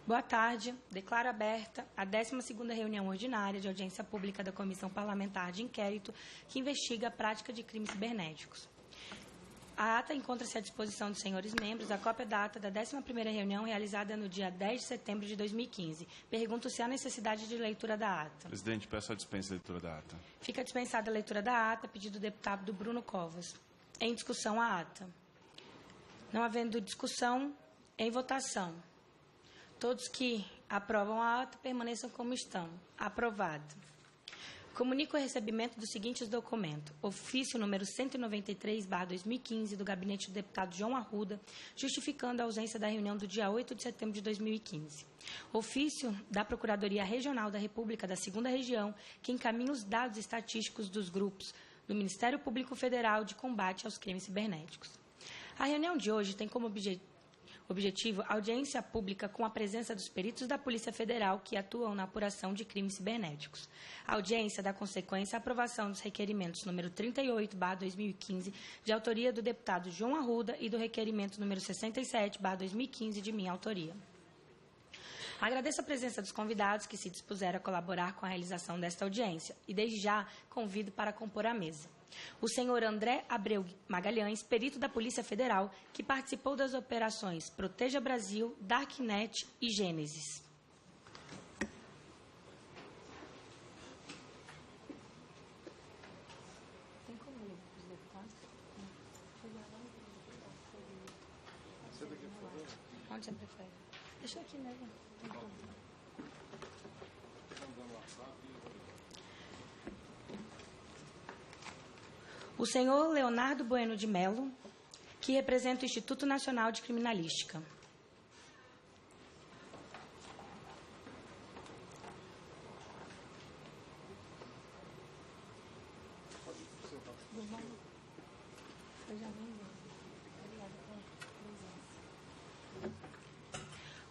Boa tarde. Declaro aberta a 12ª reunião ordinária de audiência pública da Comissão Parlamentar de Inquérito que investiga a prática de crimes cibernéticos. A ata encontra-se à disposição dos senhores membros. A cópia da ata da 11ª reunião realizada no dia 10 de setembro de 2015. Pergunto se há necessidade de leitura da ata. Presidente, peço a dispensa da leitura da ata. Fica dispensada a leitura da ata, pedido do deputado Bruno Covas. Em discussão a ata. Não havendo discussão, em votação. Todos que aprovam a ata permaneçam como estão. Aprovado. Comunico o recebimento dos seguintes documentos. Ofício número 193/2015 do gabinete do deputado João Arruda, justificando a ausência da reunião do dia 8 de setembro de 2015. Ofício da Procuradoria Regional da República da 2ª Região, que encaminha os dados estatísticos dos grupos do Ministério Público Federal de Combate aos Crimes Cibernéticos. A reunião de hoje tem como objetivo audiência pública com a presença dos peritos da Polícia Federal que atuam na apuração de crimes cibernéticos. A audiência dá consequência à aprovação dos requerimentos número 38/2015, de autoria do deputado João Arruda, e do requerimento número 67/2015, de minha autoria. Agradeço a presença dos convidados que se dispuseram a colaborar com a realização desta audiência e, desde já, convido para compor a mesa o senhor André Abreu Magalhães, perito da Polícia Federal, que participou das operações Proteja Brasil, Darknet e Gênesis. Tem como ler para os deputados? Onde você prefere? Deixa eu aqui mesmo. O senhor Leonardo Bueno de Mello, que representa o Instituto Nacional de Criminalística.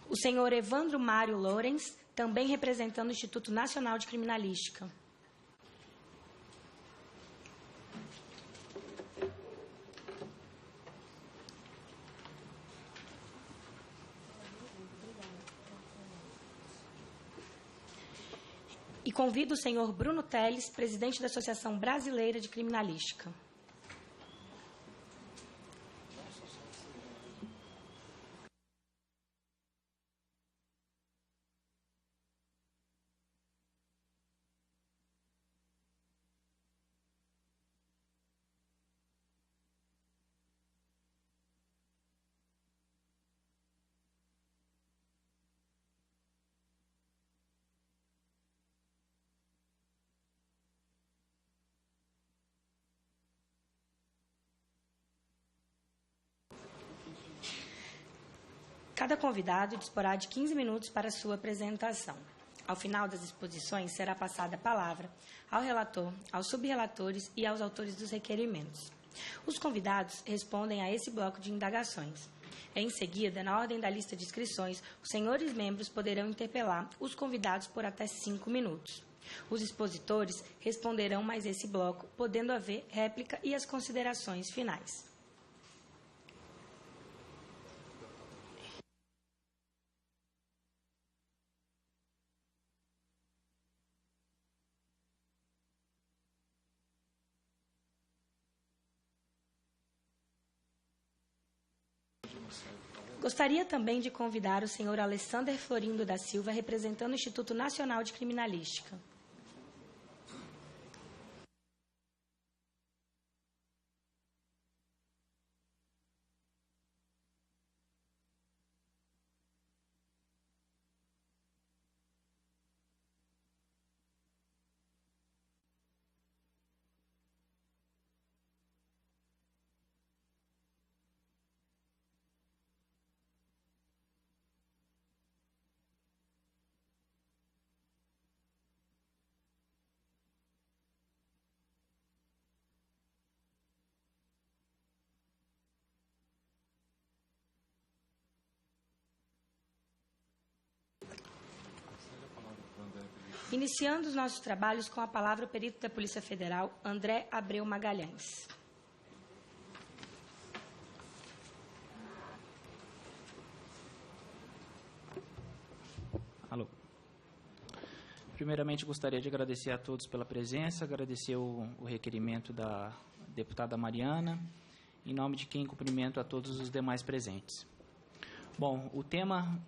O senhor Evandro Mário Lorenz, também representando o Instituto Nacional de Criminalística. E convido o senhor Bruno Teles, presidente da Associação Brasileira de Criminalística. Cada convidado disporá de 15 minutos para sua apresentação. Ao final das exposições, será passada a palavra ao relator, aos subrelatores e aos autores dos requerimentos. Os convidados respondem a esse bloco de indagações. Em seguida, na ordem da lista de inscrições, os senhores membros poderão interpelar os convidados por até 5 minutos. Os expositores responderão mais esse bloco, podendo haver réplica e as considerações finais. Gostaria também de convidar o senhor Alessander Florindo da Silva, representando o Instituto Nacional de Criminalística. Iniciando os nossos trabalhos com a palavra o perito da Polícia Federal, André Abreu Magalhães. Alô. Primeiramente, gostaria de agradecer a todos pela presença, agradecer o requerimento da deputada Mariana, em nome de quem cumprimento a todos os demais presentes. Bom, o tema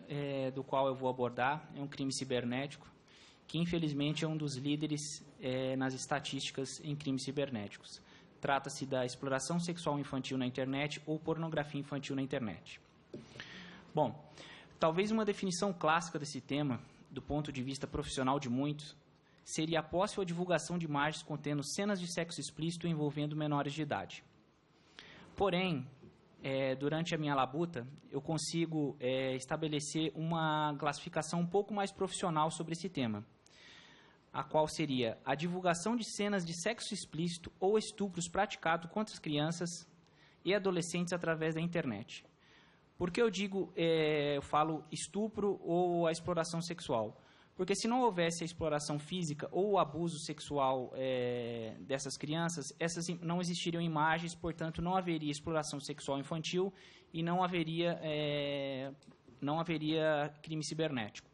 do qual eu vou abordar é um crime cibernético, que infelizmente é um dos líderes nas estatísticas em crimes cibernéticos. Trata-se da exploração sexual infantil na internet ou pornografia infantil na internet. Bom, talvez uma definição clássica desse tema, do ponto de vista profissional de muitos, seria a posse ou a divulgação de imagens contendo cenas de sexo explícito envolvendo menores de idade. Porém, durante a minha labuta, eu consigo estabelecer uma classificação um pouco mais profissional sobre esse tema, a qual seria a divulgação de cenas de sexo explícito ou estupros praticados contra as crianças e adolescentes através da internet. Por que eu digo, eu falo estupro ou a exploração sexual? Porque se não houvesse a exploração física ou o abuso sexual dessas crianças, essas não existiriam imagens, portanto, não haveria exploração sexual infantil e não haveria crime cibernético.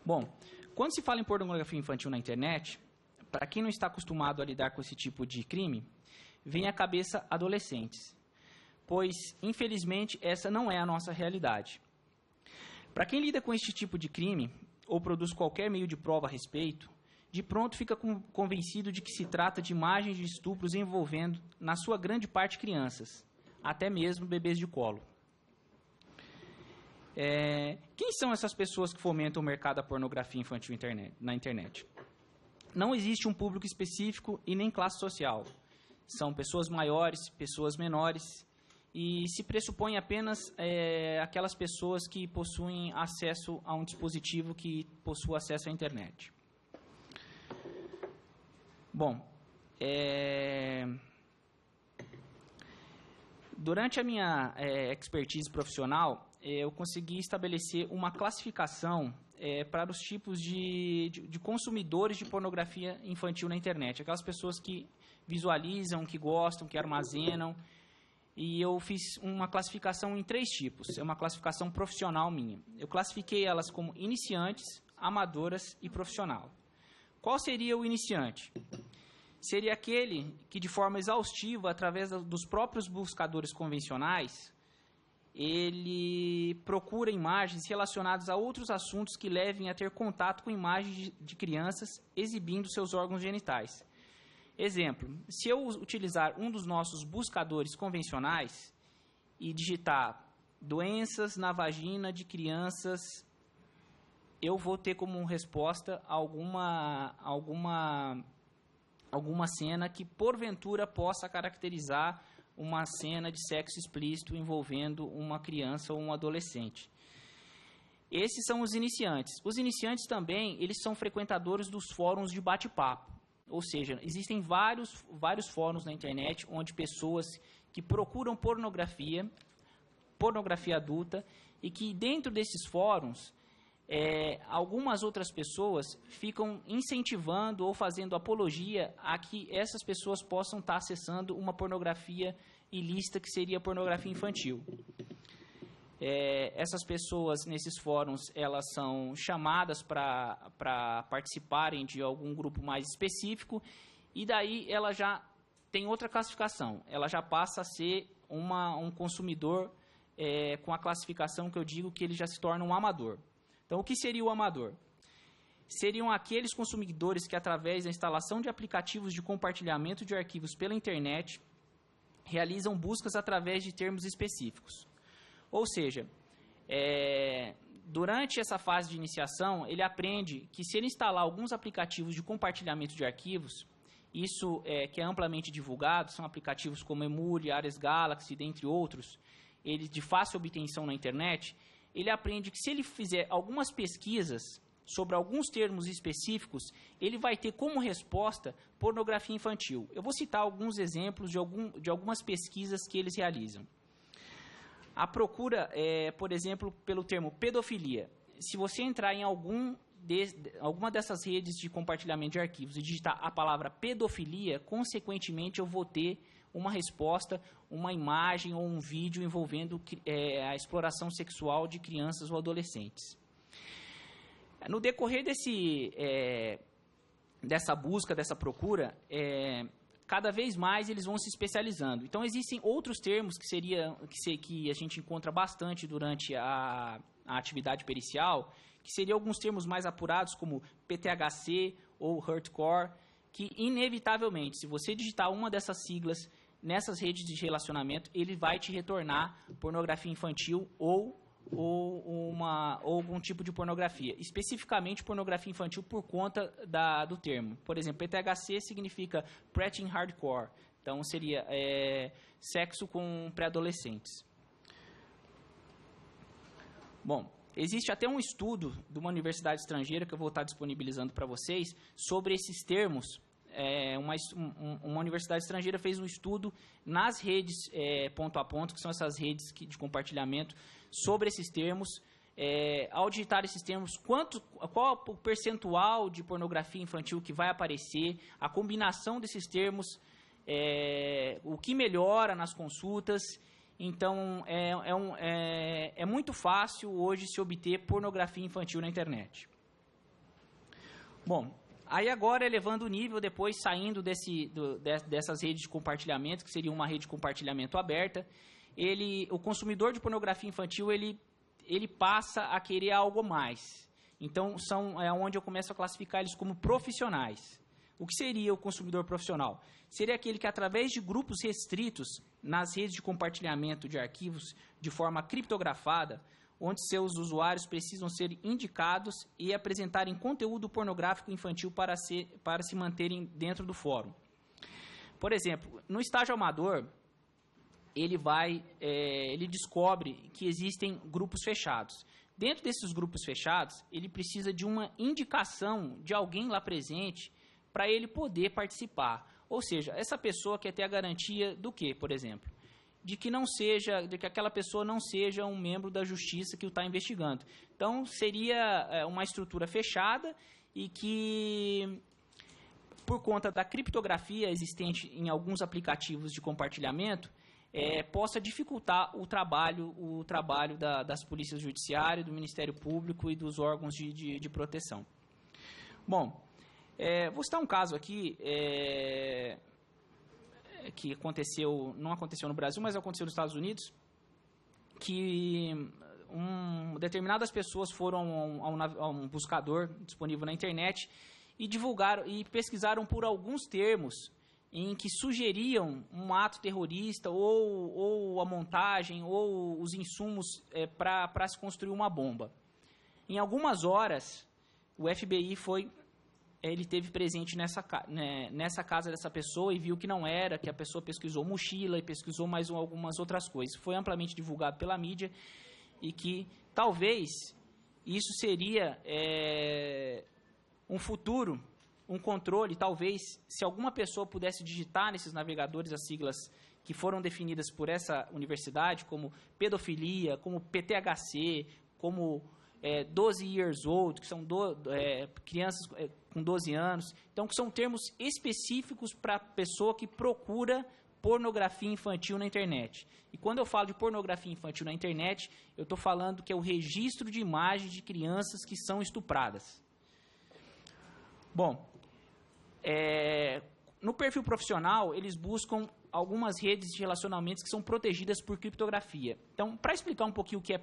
Bom, quando se fala em pornografia infantil na internet, para quem não está acostumado a lidar com esse tipo de crime, vem à cabeça adolescentes, pois, infelizmente, essa não é a nossa realidade. Para quem lida com este tipo de crime, ou produz qualquer meio de prova a respeito, de pronto fica convencido de que se trata de imagens de estupros envolvendo, na sua grande parte, crianças, até mesmo bebês de colo. Quem são essas pessoas que fomentam o mercado da pornografia infantil na internet? Não existe um público específico e nem classe social. São pessoas maiores, pessoas menores, e se pressupõe apenas aquelas pessoas que possuem acesso a um dispositivo que possua acesso à internet. Bom, durante a minha expertise profissional, eu consegui estabelecer uma classificação para os tipos de consumidores de pornografia infantil na internet. Aquelas pessoas que visualizam, que gostam, que armazenam. E eu fiz uma classificação em 3 tipos. É uma classificação profissional minha. Eu classifiquei elas como iniciantes, amadoras e profissional. Qual seria o iniciante? Seria aquele que, de forma exaustiva, através dos próprios buscadores convencionais, ele procura imagens relacionadas a outros assuntos que levem a ter contato com imagens de crianças exibindo seus órgãos genitais. Exemplo, se eu utilizar um dos nossos buscadores convencionais e digitar doenças na vagina de crianças, eu vou ter como resposta alguma cena que porventura possa caracterizar uma cena de sexo explícito envolvendo uma criança ou um adolescente. Esses são os iniciantes. Os iniciantes também, eles são frequentadores dos fóruns de bate-papo. Ou seja, existem vários fóruns na internet onde pessoas que procuram pornografia adulta, e que dentro desses fóruns, algumas outras pessoas ficam incentivando ou fazendo apologia a que essas pessoas possam estar acessando uma pornografia ilícita, que seria a pornografia infantil. Essas pessoas nesses fóruns, elas são chamadas para participarem de algum grupo mais específico, e daí ela já tem outra classificação. Ela já passa a ser um consumidor com a classificação que eu digo que ele já se torna um amador. Então, o que seria o amador? Seriam aqueles consumidores que, através da instalação de aplicativos de compartilhamento de arquivos pela internet, realizam buscas através de termos específicos. Ou seja, durante essa fase de iniciação, ele aprende que, se ele instalar alguns aplicativos de compartilhamento de arquivos, isso que é amplamente divulgado, são aplicativos como Emule, Ares Galaxy, dentre outros, eles de fácil obtenção na internet, ele aprende que, se ele fizer algumas pesquisas sobre alguns termos específicos, ele vai ter como resposta pornografia infantil. Eu vou citar alguns exemplos de algumas pesquisas que eles realizam. A procura, por exemplo, pelo termo pedofilia. Se você entrar em alguma dessas redes de compartilhamento de arquivos e digitar a palavra pedofilia, consequentemente eu vou ter uma resposta, uma imagem ou um vídeo envolvendo a exploração sexual de crianças ou adolescentes. No decorrer dessa busca, dessa procura, cada vez mais eles vão se especializando. Então, existem outros termos que a gente encontra bastante durante a atividade pericial, que seriam alguns termos mais apurados, como PTHC ou Hardcore, que, inevitavelmente, se você digitar uma dessas siglas nessas redes de relacionamento, ele vai te retornar pornografia infantil ou algum tipo de pornografia, especificamente pornografia infantil por conta do termo. Por exemplo, PTHC significa Preteen Hardcore, então seria sexo com pré-adolescentes. Bom, existe até um estudo de uma universidade estrangeira que eu vou estar disponibilizando para vocês sobre esses termos. Uma universidade estrangeira fez um estudo nas redes ponto a ponto, que são essas redes de compartilhamento, sobre esses termos. Ao digitar esses termos, qual o percentual de pornografia infantil que vai aparecer, a combinação desses termos, o que melhora nas consultas. Então, é muito fácil hoje se obter pornografia infantil na internet. Bom, aí agora, elevando o nível, depois saindo dessas redes de compartilhamento, que seria uma rede de compartilhamento aberta, o consumidor de pornografia infantil, ele passa a querer algo mais. Então, onde eu começo a classificar eles como profissionais. O que seria o consumidor profissional? Seria aquele que, através de grupos restritos nas redes de compartilhamento de arquivos de forma criptografada, onde seus usuários precisam ser indicados e apresentarem conteúdo pornográfico infantil para se manterem dentro do fórum. Por exemplo, no estágio amador, ele descobre que existem grupos fechados. Dentro desses grupos fechados, ele precisa de uma indicação de alguém lá presente para ele poder participar. Ou seja, essa pessoa quer ter a garantia do quê, por exemplo? De que aquela pessoa não seja um membro da justiça que o está investigando. Então, seria uma estrutura fechada e que, por conta da criptografia existente em alguns aplicativos de compartilhamento, possa dificultar o trabalho das polícias judiciárias, do Ministério Público e dos órgãos de proteção. Bom, vou citar um caso aqui que não aconteceu no Brasil, mas aconteceu nos Estados Unidos, que determinadas pessoas foram a um buscador disponível na internet e divulgaram e pesquisaram por alguns termos em que sugeriam um ato terrorista ou a montagem ou os insumos para se construir uma bomba. Em algumas horas, o FBI ele esteve presente nessa casa dessa pessoa e viu que não era, que a pessoa pesquisou mochila e pesquisou mais algumas outras coisas. Foi amplamente divulgado pela mídia e que talvez isso seria um futuro, um controle, talvez, se alguma pessoa pudesse digitar nesses navegadores as siglas que foram definidas por essa universidade, como pedofilia, como PTHC, como 12 years old, que são crianças com 12 anos. Então, que são termos específicos para a pessoa que procura pornografia infantil na internet. E quando eu falo de pornografia infantil na internet, eu estou falando que é o registro de imagens de crianças que são estupradas. Bom, no perfil profissional, eles buscam algumas redes de relacionamentos que são protegidas por criptografia. Então, para explicar um pouquinho o que é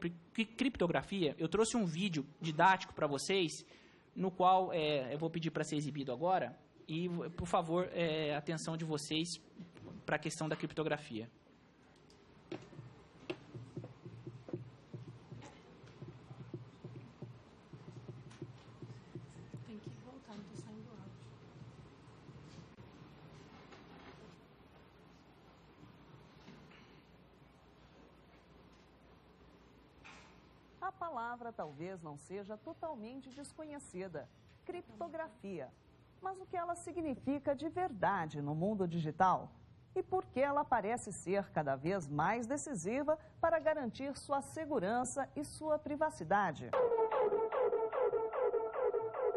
criptografia, eu trouxe um vídeo didático para vocês, no qual eu vou pedir para ser exibido agora, e, por favor, atenção de vocês para a questão da criptografia. Tem que voltar, não está saindo áudio. A palavra talvez não seja totalmente desconhecida, criptografia. Mas o que ela significa de verdade no mundo digital? E por que ela parece ser cada vez mais decisiva para garantir sua segurança e sua privacidade?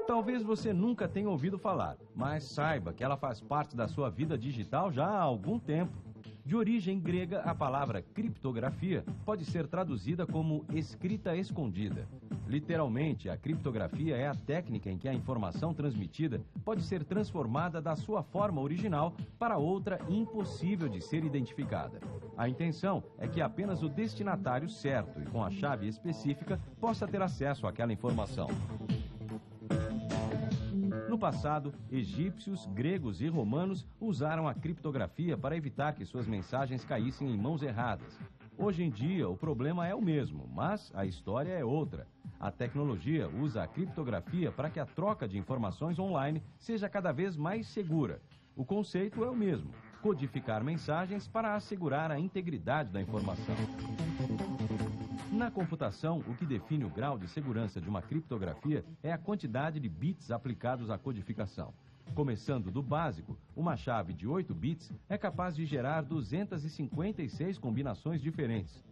Talvez você nunca tenha ouvido falar, mas saiba que ela faz parte da sua vida digital já há algum tempo. De origem grega, a palavra criptografia pode ser traduzida como escrita escondida. Literalmente, a criptografia é a técnica em que a informação transmitida pode ser transformada da sua forma original para outra impossível de ser identificada. A intenção é que apenas o destinatário certo e com a chave específica possa ter acesso àquela informação. No passado, egípcios, gregos e romanos usaram a criptografia para evitar que suas mensagens caíssem em mãos erradas. Hoje em dia, o problema é o mesmo, mas a história é outra. A tecnologia usa a criptografia para que a troca de informações online seja cada vez mais segura. O conceito é o mesmo: codificar mensagens para assegurar a integridade da informação. Na computação, o que define o grau de segurança de uma criptografia é a quantidade de bits aplicados à codificação. Começando do básico, uma chave de 8 bits é capaz de gerar 256 combinações diferentes.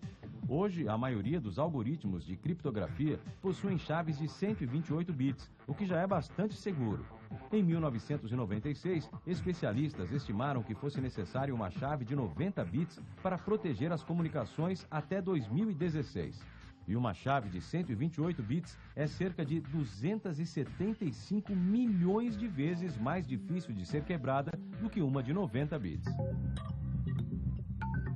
Hoje, a maioria dos algoritmos de criptografia possuem chaves de 128 bits, o que já é bastante seguro. Em 1996, especialistas estimaram que fosse necessário uma chave de 90 bits para proteger as comunicações até 2016. E uma chave de 128 bits é cerca de 275 milhões de vezes mais difícil de ser quebrada do que uma de 90 bits.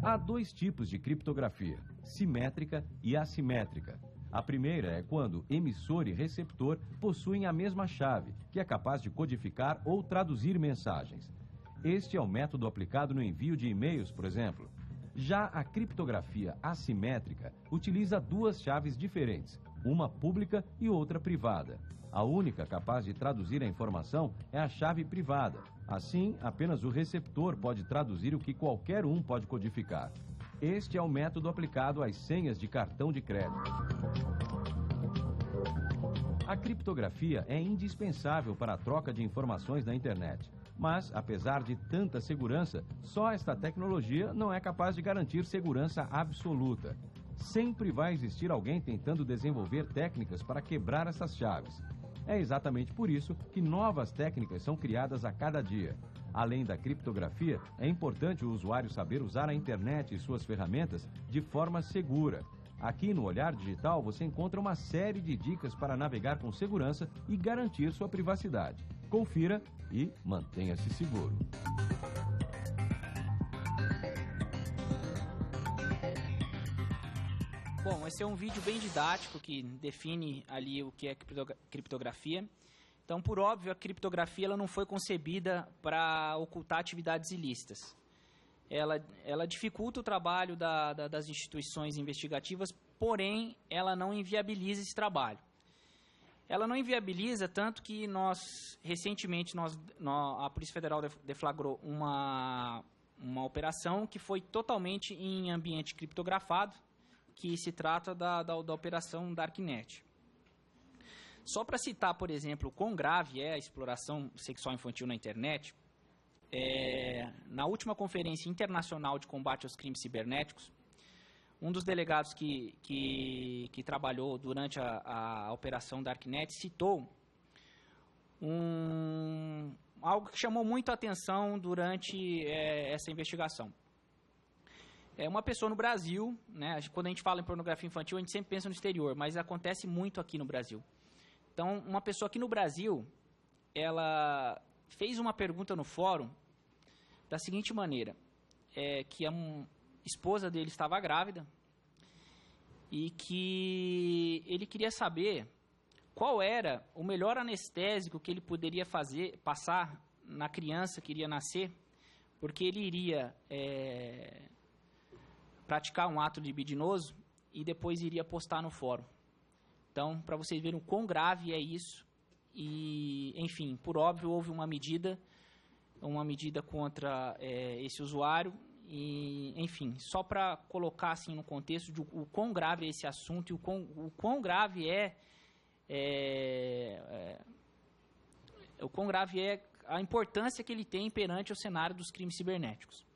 Há dois tipos de criptografia: simétrica e assimétrica. A primeira é quando emissor e receptor possuem a mesma chave, que é capaz de codificar ou traduzir mensagens. Este é o método aplicado no envio de e-mails, por exemplo. Já a criptografia assimétrica utiliza duas chaves diferentes, uma pública e outra privada. A única capaz de traduzir a informação é a chave privada. Assim, apenas o receptor pode traduzir o que qualquer um pode codificar. Este é o método aplicado às senhas de cartão de crédito. A criptografia é indispensável para a troca de informações na internet. Mas, apesar de tanta segurança, só esta tecnologia não é capaz de garantir segurança absoluta. Sempre vai existir alguém tentando desenvolver técnicas para quebrar essas chaves. É exatamente por isso que novas técnicas são criadas a cada dia. Além da criptografia, é importante o usuário saber usar a internet e suas ferramentas de forma segura. Aqui no Olhar Digital você encontra uma série de dicas para navegar com segurança e garantir sua privacidade. Confira e mantenha-se seguro. Bom, esse é um vídeo bem didático que define ali o que é criptografia. Então, por óbvio, a criptografia ela não foi concebida para ocultar atividades ilícitas. Ela dificulta o trabalho das instituições investigativas, porém, ela não inviabiliza esse trabalho. Ela não inviabiliza tanto que recentemente, a Polícia Federal deflagrou uma operação que foi totalmente em ambiente criptografado, que se trata da Operação Darknet. Só para citar, por exemplo, o quão grave é a exploração sexual infantil na internet, na última Conferência Internacional de Combate aos Crimes Cibernéticos, um dos delegados que trabalhou durante a Operação Darknet citou algo que chamou muito a atenção durante essa investigação. Uma pessoa no Brasil, né, quando a gente fala em pornografia infantil, a gente sempre pensa no exterior, mas acontece muito aqui no Brasil. Então, uma pessoa aqui no Brasil, ela fez uma pergunta no fórum da seguinte maneira, que a esposa dele estava grávida e que ele queria saber qual era o melhor anestésico que ele poderia passar na criança que iria nascer, porque ele iria praticar um ato libidinoso e depois iria postar no fórum. Então, para vocês verem o quão grave é isso, e, enfim, por óbvio, houve uma medida contra esse usuário, e, enfim, só para colocar assim no contexto de o quão grave é esse assunto e o quão grave é a importância que ele tem perante o cenário dos crimes cibernéticos.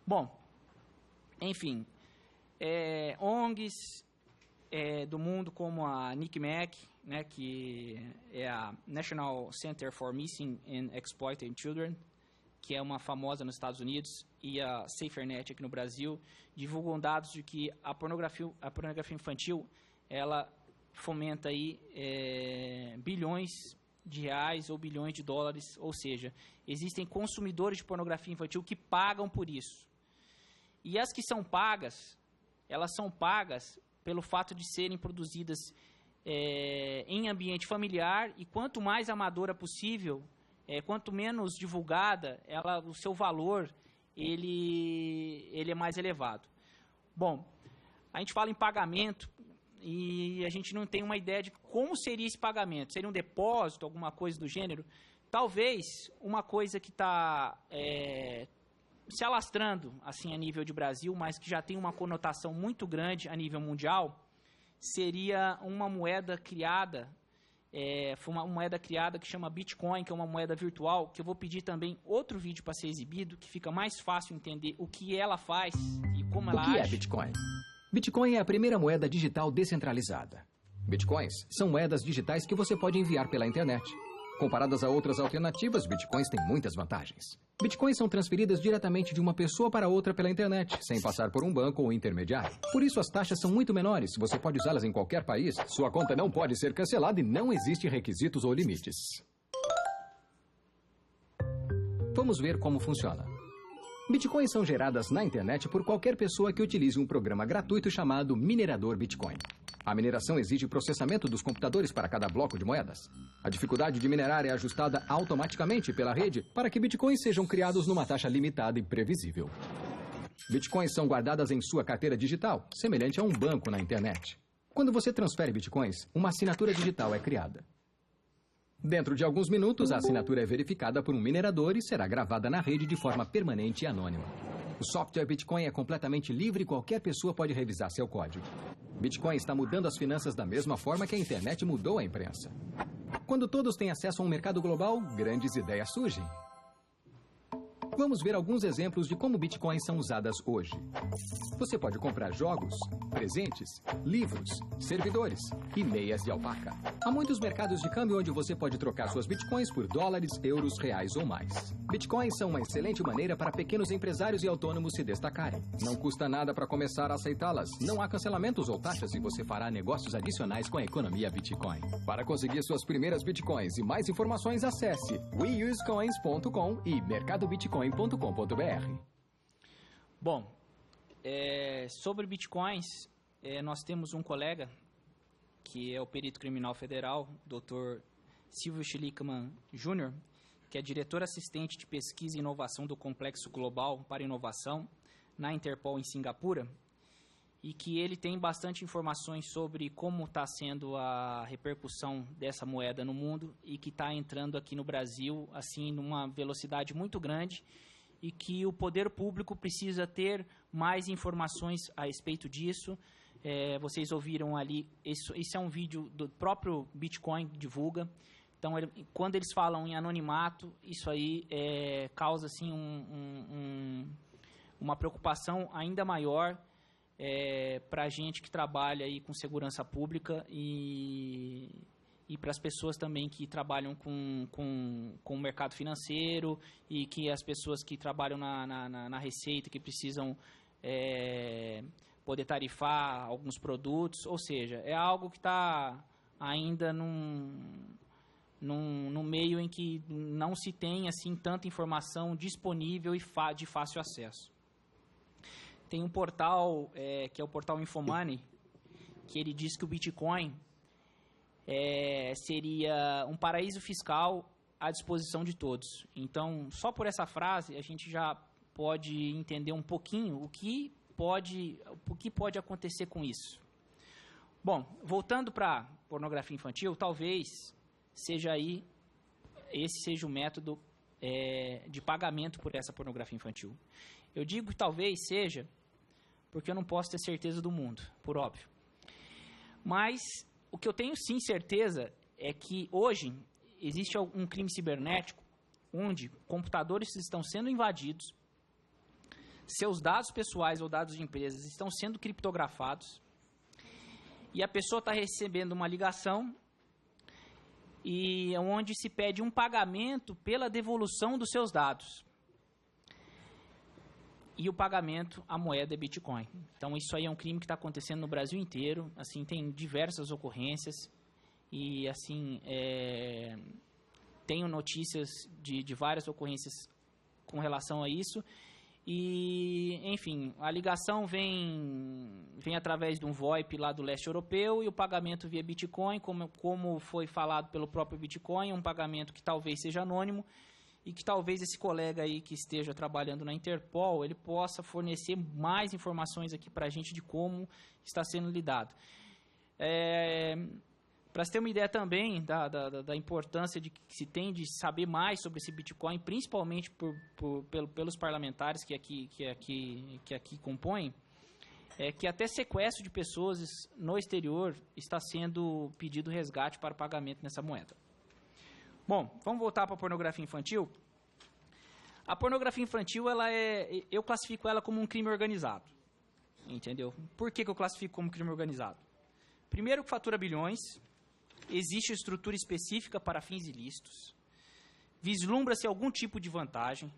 Bom, enfim, ONGs do mundo como a NCMEC, né, que é a National Center for Missing and Exploited Children, que é uma famosa nos Estados Unidos, e a SaferNet aqui no Brasil divulgam dados de que a pornografia infantil, ela fomenta aí bilhões de reais ou bilhões de dólares, ou seja, existem consumidores de pornografia infantil que pagam por isso. E as que são pagas, elas são pagas pelo fato de serem produzidas em ambiente familiar, e quanto mais amadora possível, quanto menos divulgada, o seu valor ele é mais elevado. Bom, a gente fala em pagamento e a gente não tem uma ideia de como seria esse pagamento. Seria um depósito, alguma coisa do gênero? Talvez uma coisa que está se alastrando assim, a nível de Brasil, mas que já tem uma conotação muito grande a nível mundial, seria uma moeda criada, foi uma moeda criada que chama Bitcoin, que é uma moeda virtual, que eu vou pedir também outro vídeo para ser exibido, que fica mais fácil entender o que ela faz e como ela age. O que é Bitcoin? Bitcoin é a primeira moeda digital descentralizada. Bitcoins são moedas digitais que você pode enviar pela internet. Comparadas a outras alternativas, Bitcoins têm muitas vantagens. Bitcoins são transferidas diretamente de uma pessoa para outra pela internet, sem passar por um banco ou intermediário. Por isso, as taxas são muito menores, você pode usá-las em qualquer país, sua conta não pode ser cancelada e não existem requisitos ou limites. Vamos ver como funciona. Bitcoins são geradas na internet por qualquer pessoa que utilize um programa gratuito chamado minerador Bitcoin. A mineração exige processamento dos computadores para cada bloco de moedas. A dificuldade de minerar é ajustada automaticamente pela rede para que bitcoins sejam criados numa taxa limitada e previsível. Bitcoins são guardadas em sua carteira digital, semelhante a um banco na internet. Quando você transfere bitcoins, uma assinatura digital é criada. Dentro de alguns minutos, a assinatura é verificada por um minerador e será gravada na rede de forma permanente e anônima. O software Bitcoin é completamente livre e qualquer pessoa pode revisar seu código. Bitcoin está mudando as finanças da mesma forma que a internet mudou a imprensa. Quando todos têm acesso a um mercado global, grandes ideias surgem. Vamos ver alguns exemplos de como bitcoins são usadas hoje. Você pode comprar jogos, presentes, livros, servidores e meias de alpaca. Há muitos mercados de câmbio onde você pode trocar suas bitcoins por dólares, euros, reais ou mais. Bitcoins são uma excelente maneira para pequenos empresários e autônomos se destacarem. Não custa nada para começar a aceitá-las. Não há cancelamentos ou taxas e você fará negócios adicionais com a economia Bitcoin. Para conseguir suas primeiras bitcoins e mais informações, acesse weusecoins.com e mercadobitcoin.com.br. Bom, sobre bitcoins, nós temos um colega que é o perito criminal federal, Dr. Silvio Schlickman Jr., que é diretor assistente de pesquisa e inovação do Complexo Global para Inovação na Interpol em Singapura, e que ele tem bastante informações sobre como está sendo a repercussão dessa moeda no mundo e que está entrando aqui no Brasil assim numa velocidade muito grande e que o poder público precisa ter mais informações a respeito disso. Vocês ouviram ali, esse é um vídeo do próprio Bitcoin divulga. Então, quando eles falam em anonimato, isso aí causa assim, uma preocupação ainda maior para a gente que trabalha aí com segurança pública e para as pessoas também que trabalham com o mercado financeiro e que as pessoas que trabalham na Receita, que precisam poder tarifar alguns produtos. Ou seja, é algo que está ainda num meio em que não se tem assim, tanta informação disponível e de fácil acesso. Tem um portal, que é o portal Infomoney, que ele diz que o Bitcoin seria um paraíso fiscal à disposição de todos. Então, só por essa frase, a gente já pode entender um pouquinho o que pode acontecer com isso. Bom, voltando para pornografia infantil, talvez esse seja o método de pagamento por essa pornografia infantil. Eu digo que talvez seja porque eu não posso ter certeza do mundo, por óbvio. Mas o que eu tenho sim certeza é que hoje existe um crime cibernético onde computadores estão sendo invadidos, seus dados pessoais ou dados de empresas estão sendo criptografados e a pessoa está recebendo uma ligação e onde se pede um pagamento pela devolução dos seus dados. e o pagamento à moeda Bitcoin. Então, isso aí é um crime que está acontecendo no Brasil inteiro. Assim, tem diversas ocorrências e, assim, tenho notícias de várias ocorrências com relação a isso. E, enfim, a ligação vem através de um VoIP lá do leste europeu e o pagamento via Bitcoin, como foi falado pelo próprio Bitcoin, um pagamento que talvez seja anônimo e que talvez esse colega aí que esteja trabalhando na Interpol, ele possa fornecer mais informações aqui para a gente de como está sendo lidado. Para você ter uma ideia também da importância de que se tem de saber mais sobre esse Bitcoin, principalmente pelos parlamentares que aqui compõem, é que até sequestro de pessoas no exterior está sendo pedido resgate para pagamento nessa moeda. Bom, vamos voltar para a pornografia infantil. A pornografia infantil, eu classifico ela como um crime organizado. Entendeu? Por que eu classifico como crime organizado? Primeiro, que fatura bilhões. Existe estrutura específica para fins ilícitos, vislumbra-se algum tipo de vantagem,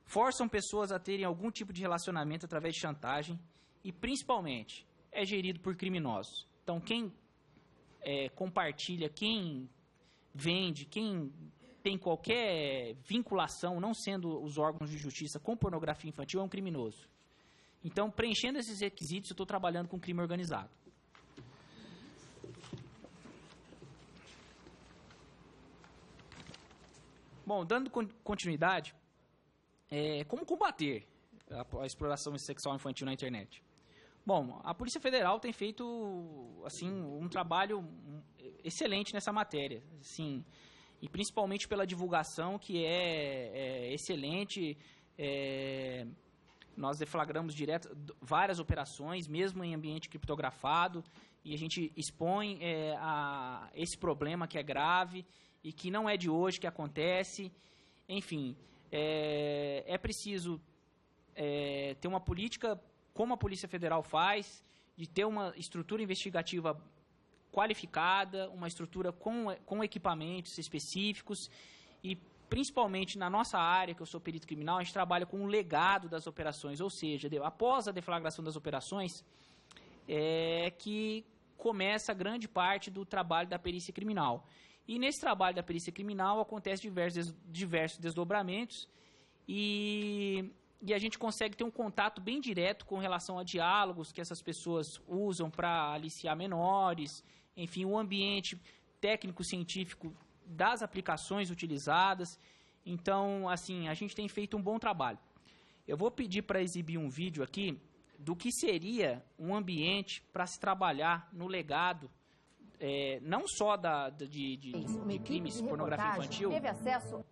forçam pessoas a terem algum tipo de relacionamento através de chantagem e, principalmente, é gerido por criminosos. Então, quem compartilha, quem vende, quem tem qualquer vinculação, não sendo os órgãos de justiça, com pornografia infantil, é um criminoso. Então, preenchendo esses requisitos, eu estou trabalhando com crime organizado. Bom, dando continuidade, como combater a exploração sexual infantil na internet? Bom, a Polícia Federal tem feito assim, um trabalho excelente nessa matéria, assim, e principalmente pela divulgação que é excelente. Nós deflagramos várias operações, mesmo em ambiente criptografado, e a gente expõe a esse problema que é grave e que não é de hoje que acontece. Enfim, é preciso ter uma política, como a Polícia Federal faz, de ter uma estrutura investigativa qualificada, uma estrutura com equipamentos específicos e, principalmente na nossa área, que eu sou perito criminal, a gente trabalha com o legado das operações, ou seja, após a deflagração das operações, que começa grande parte do trabalho da perícia criminal. E nesse trabalho da perícia criminal acontece diversos desdobramentos e a gente consegue ter um contato bem direto com relação a diálogos que essas pessoas usam para aliciar menores, enfim, o ambiente técnico-científico das aplicações utilizadas. Então, assim, a gente tem feito um bom trabalho. Eu vou pedir para exibir um vídeo aqui do que seria um ambiente para se trabalhar no legado, não só de crimes de pornografia infantil, teve acesso,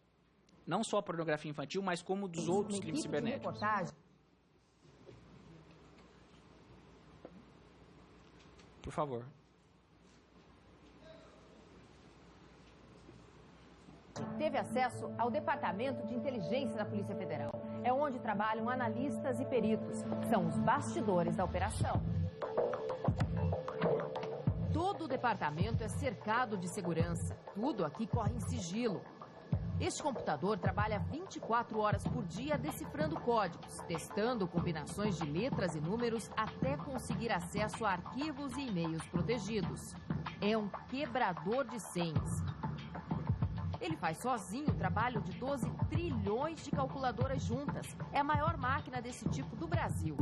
não só a pornografia infantil, mas como dos outros crimes cibernéticos. Por favor. Teve acesso ao Departamento de Inteligência da Polícia Federal. É onde trabalham analistas e peritos. São os bastidores da operação. Todo o departamento é cercado de segurança. Tudo aqui corre em sigilo. Este computador trabalha 24 horas por dia decifrando códigos, testando combinações de letras e números até conseguir acesso a arquivos e e-mails protegidos. É um quebrador de senhas. Ele faz sozinho o trabalho de 12 trilhões de calculadoras juntas. É a maior máquina desse tipo do Brasil.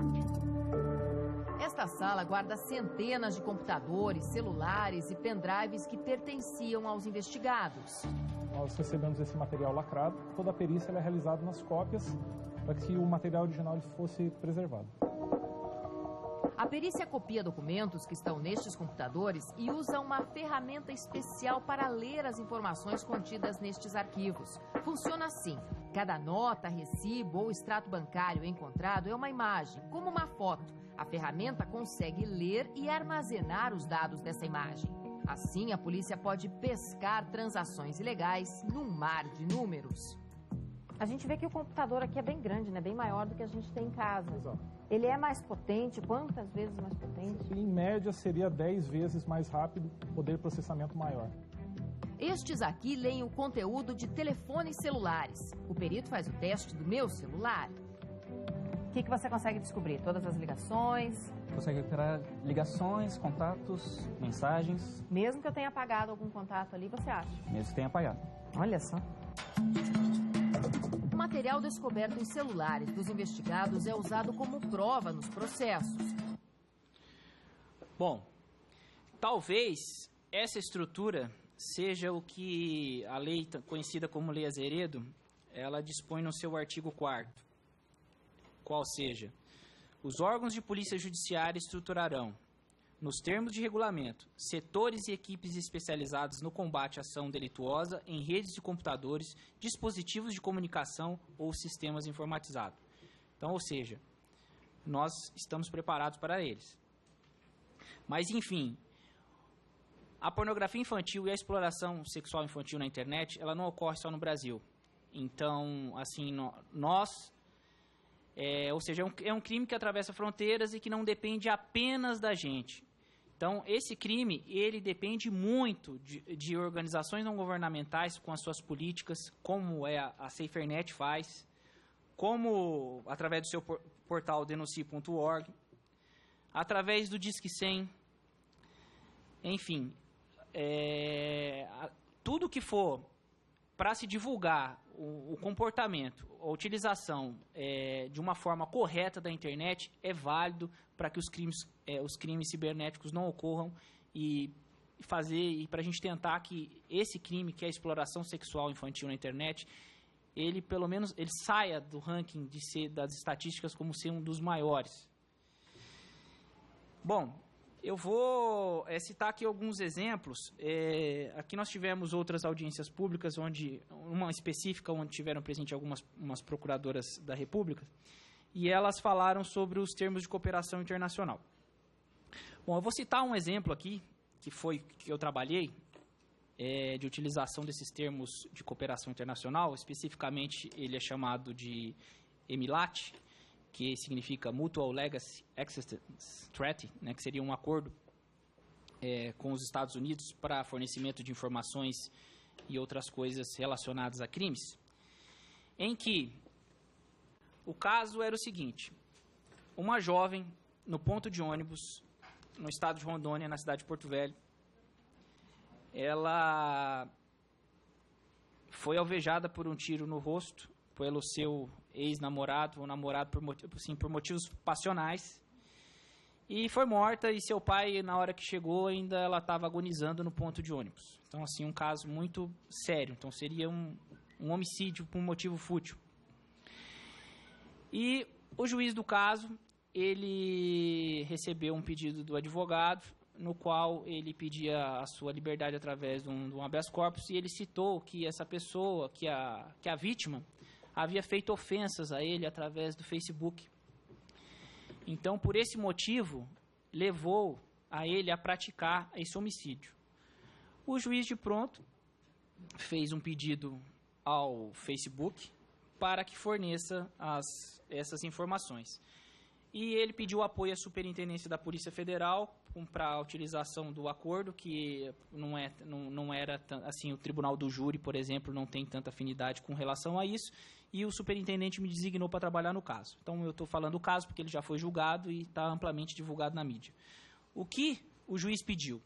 Esta sala guarda centenas de computadores, celulares e pendrives que pertenciam aos investigados. Nós recebemos esse material lacrado. Toda a perícia é realizada nas cópias para que o material original fosse preservado. A perícia copia documentos que estão nestes computadores e usa uma ferramenta especial para ler as informações contidas nestes arquivos. Funciona assim: cada nota, recibo ou extrato bancário encontrado é uma imagem, como uma foto. A ferramenta consegue ler e armazenar os dados dessa imagem. Assim, a polícia pode pescar transações ilegais num mar de números. A gente vê que o computador aqui é bem grande, né? Bem maior do que a gente tem em casa. Exato. Ele é mais potente? Quantas vezes mais potente? Em média, seria 10 vezes mais rápido, poder de processamento maior. Estes aqui leem o conteúdo de telefones celulares. O perito faz o teste do meu celular. O que você consegue descobrir? Todas as ligações? Consegue recuperar ligações, contatos, mensagens. Mesmo que eu tenha apagado algum contato ali, você acha? Mesmo que tenha apagado. Olha só. O material descoberto em celulares dos investigados é usado como prova nos processos. Bom, talvez essa estrutura seja o que a lei conhecida como Lei Azeredo, ela dispõe no seu artigo 4º, qual seja, os órgãos de polícia judiciária estruturarão, nos termos de regulamento, setores e equipes especializados no combate à ação delituosa em redes de computadores, dispositivos de comunicação ou sistemas informatizados. Então, ou seja, nós estamos preparados para eles. Mas, enfim, a pornografia infantil e a exploração sexual infantil na internet, ela não ocorre só no Brasil. Então, assim, ou seja, é um crime que atravessa fronteiras e que não depende apenas da gente. Então, esse crime, ele depende muito de organizações não governamentais com as suas políticas, como a SaferNet faz, como através do seu portal denuncie.org, através do Disque 100, enfim, tudo que for para se divulgar o comportamento, a utilização de uma forma correta da internet é válido para que os crimes cibernéticos não ocorram e para a gente tentar que esse crime, que é a exploração sexual infantil na internet, ele pelo menos ele saia do ranking das estatísticas como ser um dos maiores. Bom, eu vou citar aqui alguns exemplos. Aqui nós tivemos outras audiências públicas, uma específica onde tiveram presente umas procuradoras da República, e elas falaram sobre os termos de cooperação internacional. Bom, eu vou citar um exemplo aqui, que eu trabalhei, de utilização desses termos de cooperação internacional. Especificamente, ele é chamado de MLAT, que significa Mutual Legacy Assistance Treaty, né, que seria um acordo com os Estados Unidos para fornecimento de informações e outras coisas relacionadas a crimes, em que o caso era o seguinte: uma jovem no ponto de ônibus no estado de Rondônia, na cidade de Porto Velho, ela foi alvejada por um tiro no rosto pelo seu ex-namorado ou namorado por motivos passionais, e foi morta, e seu pai, na hora que chegou, ainda ela estava agonizando no ponto de ônibus. Então, assim, um caso muito sério. Então, seria um homicídio por um motivo fútil. E o juiz do caso, ele recebeu um pedido do advogado, no qual ele pedia a sua liberdade através de um habeas corpus, e ele citou que essa pessoa, que a vítima, havia feito ofensas a ele através do Facebook. Então, por esse motivo, levou a ele a praticar esse homicídio. O juiz, de pronto, fez um pedido ao Facebook para que forneça essas informações. E ele pediu apoio à Superintendência da Polícia Federal para a utilização do acordo, que não era assim, o Tribunal do Júri, por exemplo, não tem tanta afinidade com relação a isso, e o superintendente me designou para trabalhar no caso. Então, eu estou falando do caso porque ele já foi julgado e está amplamente divulgado na mídia. O que o juiz pediu?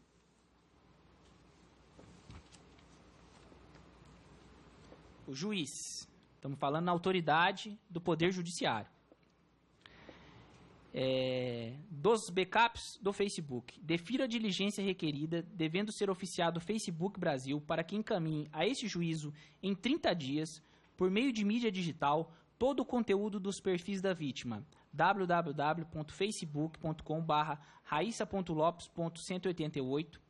O juiz, estamos falando na autoridade do Poder Judiciário, dos backups do Facebook, defira a diligência requerida, devendo ser oficiado o Facebook Brasil para que encaminhe a esse juízo em 30 dias, por meio de mídia digital, todo o conteúdo dos perfis da vítima, www.facebook.com/raissa.lopes.188,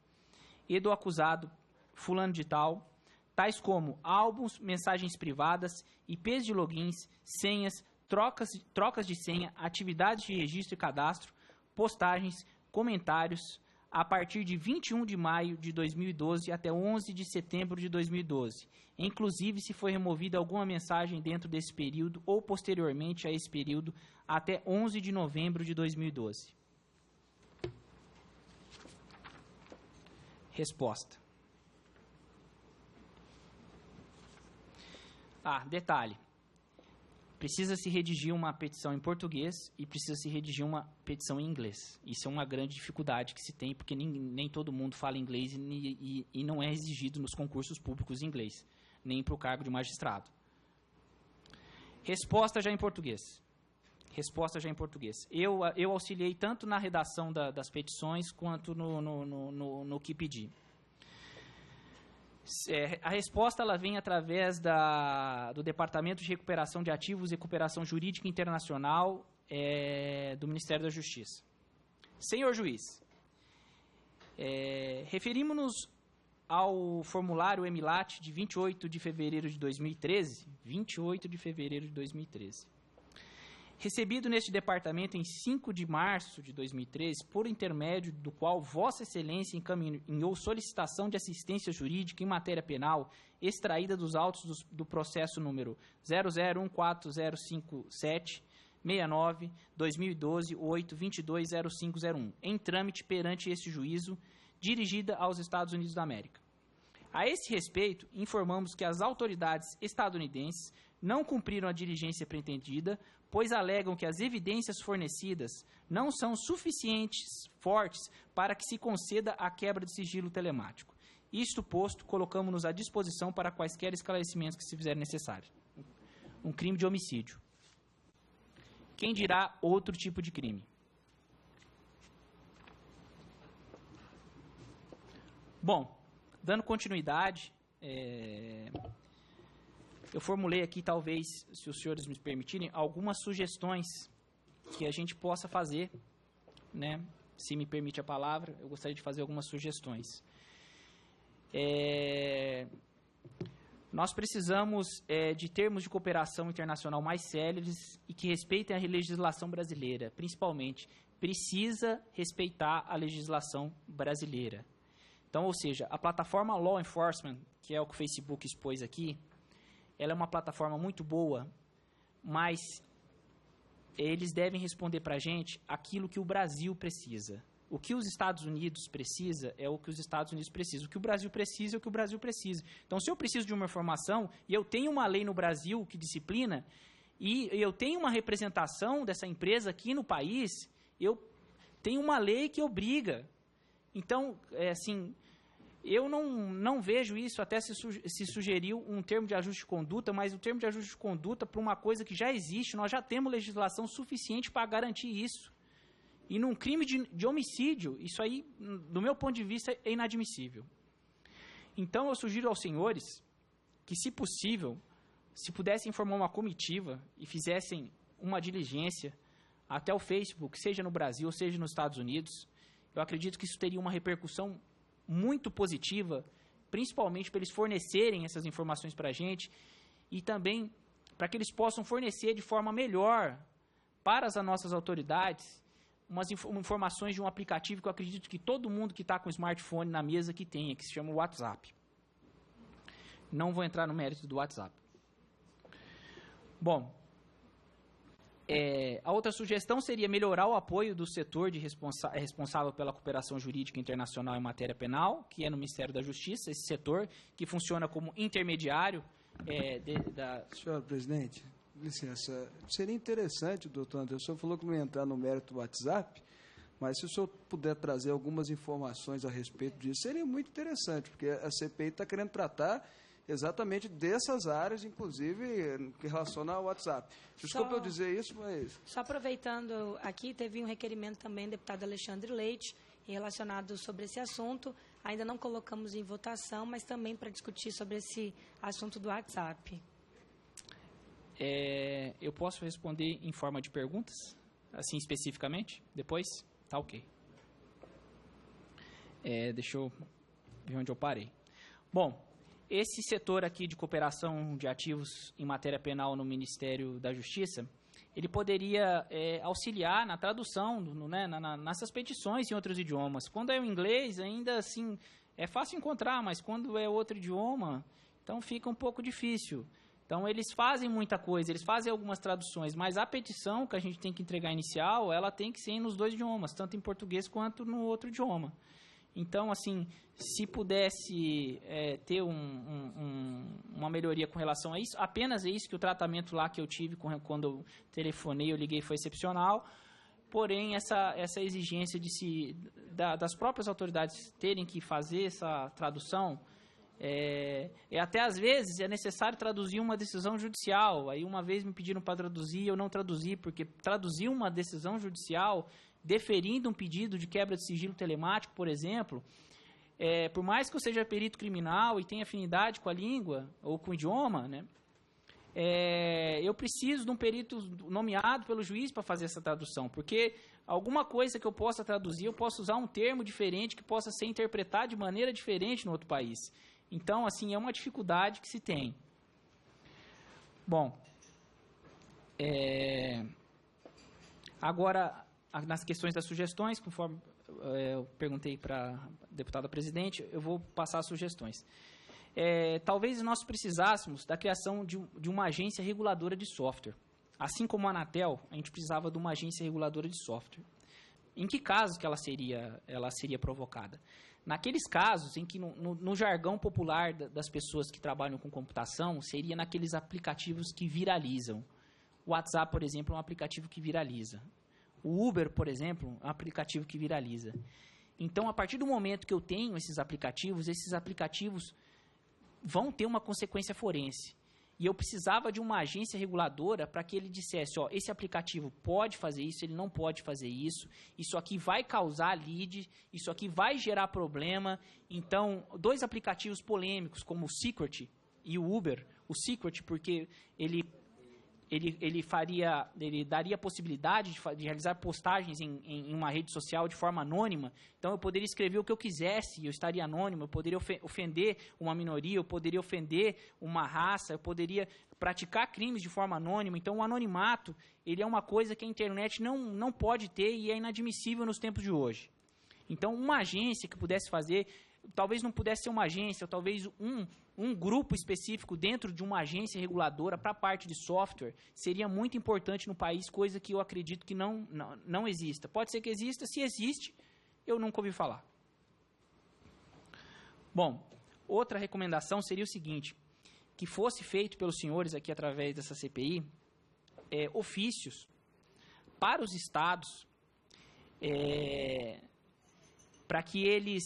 e do acusado fulano de tal, tais como álbuns, mensagens privadas, IPs de logins, senhas, trocas de senha, atividades de registro e cadastro, postagens, comentários, a partir de 21 de maio de 2012 até 11 de setembro de 2012, inclusive se foi removida alguma mensagem dentro desse período ou posteriormente a esse período até 11 de novembro de 2012. Resposta. Detalhe. precisa se redigir uma petição em português e precisa se redigir uma petição em inglês. Isso é uma grande dificuldade que se tem, porque nem todo mundo fala inglês e não é exigido nos concursos públicos em inglês, nem para o cargo de magistrado. Resposta já em português. Resposta já em português. Eu auxiliei tanto na redação das petições quanto no que pedi. A resposta ela vem através do Departamento de Recuperação de Ativos e Cooperação Jurídica Internacional do Ministério da Justiça. Senhor juiz, referimos-nos ao formulário EMILAT de 28 de fevereiro de 2013, 28 de fevereiro de 2013. Recebido neste departamento em 5 de março de 2013, por intermédio do qual Vossa Excelência encaminhou solicitação de assistência jurídica em matéria penal extraída dos autos do processo número 001405769-2012-8220501, em trâmite perante este juízo, dirigida aos Estados Unidos da América. A esse respeito, informamos que as autoridades estadunidenses não cumpriram a diligência pretendida, pois alegam que as evidências fornecidas não são suficientes, fortes, para que se conceda a quebra de sigilo telemático. Isto posto, colocamos-nos à disposição para quaisquer esclarecimentos que se fizerem necessários. Um crime de homicídio. Quem dirá outro tipo de crime? Bom, dando continuidade, eu formulei aqui, talvez, se os senhores me permitirem, algumas sugestões que a gente possa fazer, né? Se me permite a palavra, eu gostaria de fazer algumas sugestões. Nós precisamos de termos de cooperação internacional mais céleres e que respeitem a legislação brasileira. Principalmente, precisa respeitar a legislação brasileira. Então, ou seja, a plataforma Law Enforcement, que é o que o Facebook expôs aqui, ela é uma plataforma muito boa, mas eles devem responder para a gente aquilo que o Brasil precisa. O que os Estados Unidos precisa é o que os Estados Unidos precisam. O que o Brasil precisa é o que o Brasil precisa. Então, se eu preciso de uma informação e eu tenho uma lei no Brasil que disciplina e eu tenho uma representação dessa empresa aqui no país, eu tenho uma lei que obriga. Então, eu não vejo isso, até se sugeriu um termo de ajuste de conduta, mas o termo de ajuste de conduta para uma coisa que já existe, nós já temos legislação suficiente para garantir isso. E num crime de homicídio, isso aí, do meu ponto de vista, é inadmissível. Então, eu sugiro aos senhores que, se possível, se pudessem formar uma comitiva e fizessem uma diligência até o Facebook, seja no Brasil, seja nos Estados Unidos, eu acredito que isso teria uma repercussão muito positiva, principalmente para eles fornecerem essas informações para a gente e também para que eles possam fornecer de forma melhor para as nossas autoridades umas informações de um aplicativo que eu acredito que todo mundo que está com smartphone na mesa que tenha, que se chama WhatsApp. Não vou entrar no mérito do WhatsApp. Bom, a outra sugestão seria melhorar o apoio do setor responsável pela cooperação jurídica internacional em matéria penal, que é no Ministério da Justiça, esse setor que funciona como intermediário Senhor presidente, licença, seria interessante, doutor André, o senhor falou que não ia entrar no mérito do WhatsApp, mas se o senhor puder trazer algumas informações a respeito disso, seria muito interessante, porque a CPI está querendo tratar exatamente dessas áreas, inclusive que relaciona ao WhatsApp. Desculpa eu dizer isso, mas... Só aproveitando aqui, teve um requerimento também do deputado Alexandre Leite relacionado sobre esse assunto. Ainda não colocamos em votação, mas também para discutir sobre esse assunto do WhatsApp. Eu posso responder em forma de perguntas, assim especificamente? Depois? Tá ok. Deixa eu ver onde eu parei. Bom, esse setor aqui de cooperação de ativos em matéria penal no Ministério da Justiça, ele poderia auxiliar na tradução, nessas petições em outros idiomas. Quando é o inglês, ainda assim, é fácil encontrar, mas quando é outro idioma, então fica um pouco difícil. Então, eles fazem muita coisa, eles fazem algumas traduções, mas a petição que a gente tem que entregar inicial, ela tem que ser nos dois idiomas, tanto em português quanto no outro idioma. Então, assim, se pudesse ter uma melhoria com relação a isso, apenas é isso, que o tratamento lá que eu tive quando eu telefonei, eu liguei, foi excepcional. Porém, essa exigência das próprias autoridades terem que fazer essa tradução, até às vezes é necessário traduzir uma decisão judicial. Aí uma vez me pediram para traduzir, eu não traduzi, porque traduzir uma decisão judicial deferindo um pedido de quebra de sigilo telemático, por exemplo, por mais que eu seja perito criminal e tenha afinidade com a língua ou com o idioma, né, eu preciso de um perito nomeado pelo juiz para fazer essa tradução, porque alguma coisa que eu possa traduzir, eu posso usar um termo diferente que possa ser interpretado de maneira diferente no outro país. Então, assim, é uma dificuldade que se tem. Bom, agora, nas questões das sugestões, conforme eu perguntei para a deputada presidente, eu vou passar as sugestões. Talvez nós precisássemos da criação de uma agência reguladora de software. Assim como a Anatel, a gente precisava de uma agência reguladora de software. Em que casos que ela seria provocada? Naqueles casos em que, no jargão popular das pessoas que trabalham com computação, seria naqueles aplicativos que viralizam. O WhatsApp, por exemplo, é um aplicativo que viraliza. O Uber, por exemplo, é um aplicativo que viraliza. Então, a partir do momento que eu tenho esses aplicativos vão ter uma consequência forense. E eu precisava de uma agência reguladora para que ele dissesse, esse aplicativo pode fazer isso, ele não pode fazer isso, isso aqui vai causar lead, isso aqui vai gerar problema. Então, dois aplicativos polêmicos, como o Secret e o Uber, o Secret porque ele daria a possibilidade de realizar postagens em uma rede social de forma anônima. Então, eu poderia escrever o que eu quisesse, eu estaria anônimo, eu poderia ofender uma minoria, eu poderia ofender uma raça, eu poderia praticar crimes de forma anônima. Então, o anonimato, ele é uma coisa que a internet não pode ter e é inadmissível nos tempos de hoje. Então, uma agência que pudesse fazer, talvez não pudesse ser uma agência, ou talvez um grupo específico dentro de uma agência reguladora para a parte de software seria muito importante no país, coisa que eu acredito que não exista. Pode ser que exista, se existe, eu nunca ouvi falar. Bom, outra recomendação seria o seguinte, que fosse feito pelos senhores aqui através dessa CPI, ofícios para os estados, para que eles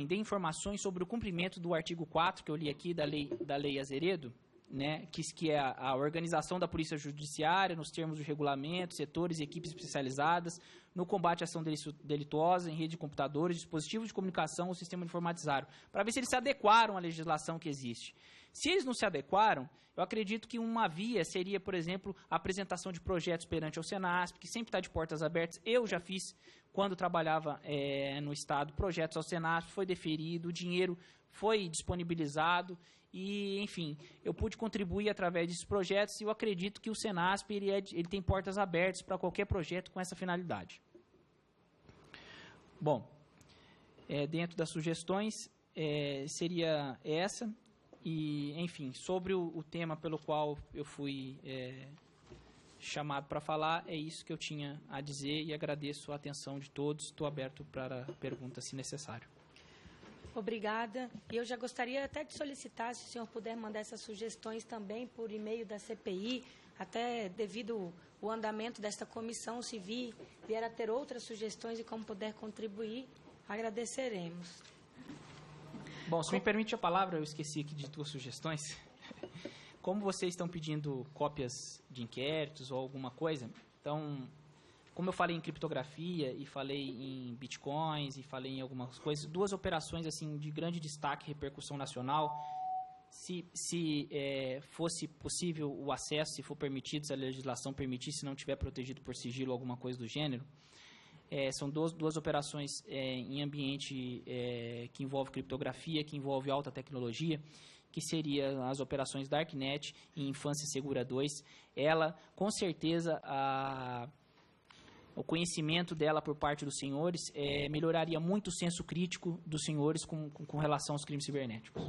dê informações sobre o cumprimento do artigo 4, que eu li aqui, da lei Azeredo, né, que é a organização da Polícia Judiciária nos termos do regulamento, setores e equipes especializadas, no combate à ação delituosa em rede de computadores, dispositivos de comunicação ou sistema informatizado, para ver se eles se adequaram à legislação que existe. Se eles não se adequaram, eu acredito que uma via seria, por exemplo, a apresentação de projetos perante ao Senasp, que sempre está de portas abertas. Eu já fiz, quando trabalhava no Estado, projetos ao Senasp, foi deferido, o dinheiro foi disponibilizado e, enfim, eu pude contribuir através desses projetos e eu acredito que o Senasp ele tem portas abertas para qualquer projeto com essa finalidade. Bom, dentro das sugestões seria essa. E, enfim, sobre o tema pelo qual eu fui chamado para falar, é isso que eu tinha a dizer e agradeço a atenção de todos. Estou aberto para perguntas, se necessário. Obrigada. E eu já gostaria até de solicitar, se o senhor puder mandar essas sugestões também por e-mail da CPI, até devido ao andamento desta comissão, se vier a ter outras sugestões e como puder contribuir, agradeceremos. Bom, se me permite a palavra, eu esqueci aqui de duas sugestões. Como vocês estão pedindo cópias de inquéritos ou alguma coisa, então, como eu falei em criptografia e falei em bitcoins e falei em algumas coisas, duas operações assim de grande destaque e repercussão nacional, se fosse possível o acesso, se for permitido, se a legislação permitir, se não tiver protegido por sigilo ou alguma coisa do gênero, são duas operações em ambiente que envolve criptografia, que envolve alta tecnologia, que seria as operações Darknet e Infância Segura 2. Ela, com certeza, o conhecimento dela por parte dos senhores melhoraria muito o senso crítico dos senhores com relação aos crimes cibernéticos.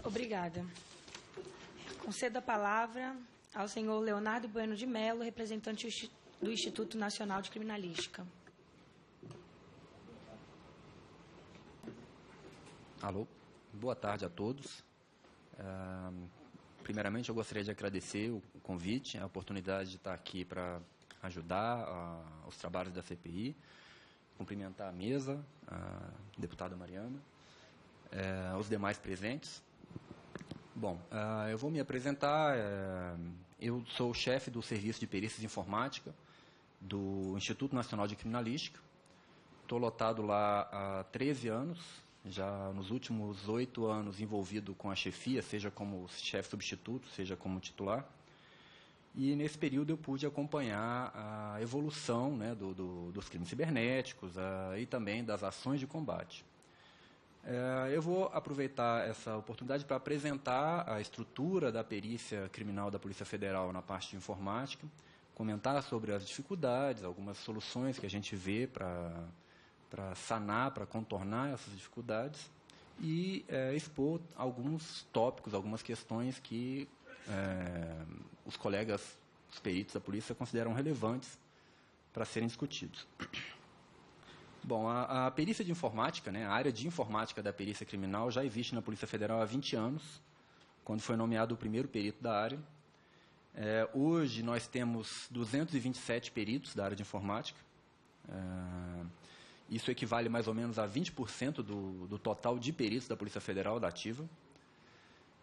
Obrigada. Concedo a palavra ao senhor Leonardo Bueno de Mello, representante do Instituto Nacional de Criminalística. Alô, boa tarde a todos. Primeiramente, eu gostaria de agradecer o convite, a oportunidade de estar aqui para ajudar os trabalhos da CPI, cumprimentar a mesa, a deputada Mariana, os demais presentes. Bom, eu vou me apresentar. Eu sou o chefe do Serviço de Perícias de Informática do Instituto Nacional de Criminalística. Estou lotado lá há 13 anos, já nos últimos 8 anos envolvido com a chefia, seja como chefe substituto, seja como titular. E nesse período eu pude acompanhar a evolução, né, dos crimes cibernéticos e também das ações de combate. Eu vou aproveitar essa oportunidade para apresentar a estrutura da perícia criminal da Polícia Federal na parte de informática, comentar sobre as dificuldades, algumas soluções que a gente vê para sanar, para contornar essas dificuldades e expor alguns tópicos, algumas questões que os colegas, os peritos da polícia consideram relevantes para serem discutidos. Bom, a perícia de informática, né, a área de informática da perícia criminal já existe na Polícia Federal há 20 anos, quando foi nomeado o primeiro perito da área. Hoje nós temos 227 peritos da área de informática. Isso equivale mais ou menos a 20% do total de peritos da Polícia Federal, da ativa.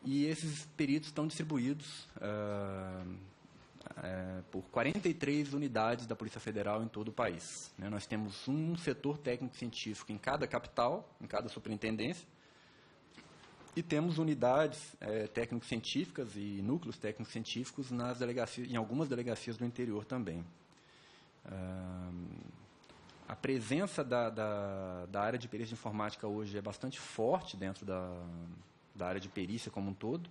E esses peritos estão distribuídos por 43 unidades da Polícia Federal em todo o país. Nós temos um setor técnico-científico em cada capital, em cada superintendência, e temos unidades técnico-científicas e núcleos técnico-científicos nas delegacias, em algumas delegacias do interior também. A presença da área de perícia de informática hoje é bastante forte dentro da área de perícia como um todo.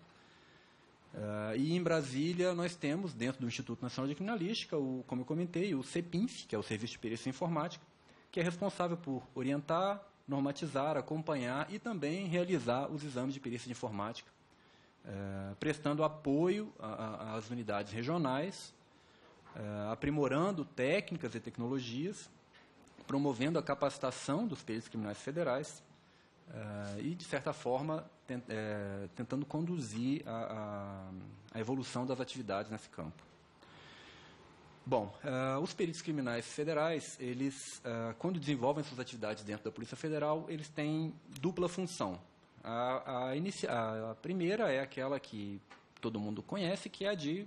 E em Brasília nós temos, dentro do Instituto Nacional de Criminalística, como eu comentei, o CEPINF, que é o Serviço de Perícia Informática, que é responsável por orientar, normatizar, acompanhar e também realizar os exames de perícia de informática, prestando apoio às unidades regionais, aprimorando técnicas e tecnologias, promovendo a capacitação dos peritos criminais federais e, de certa forma, tentando conduzir a evolução das atividades nesse campo. Bom, os peritos criminais federais, eles, quando desenvolvem suas atividades dentro da Polícia Federal, eles têm dupla função. A primeira é aquela que todo mundo conhece, que é a de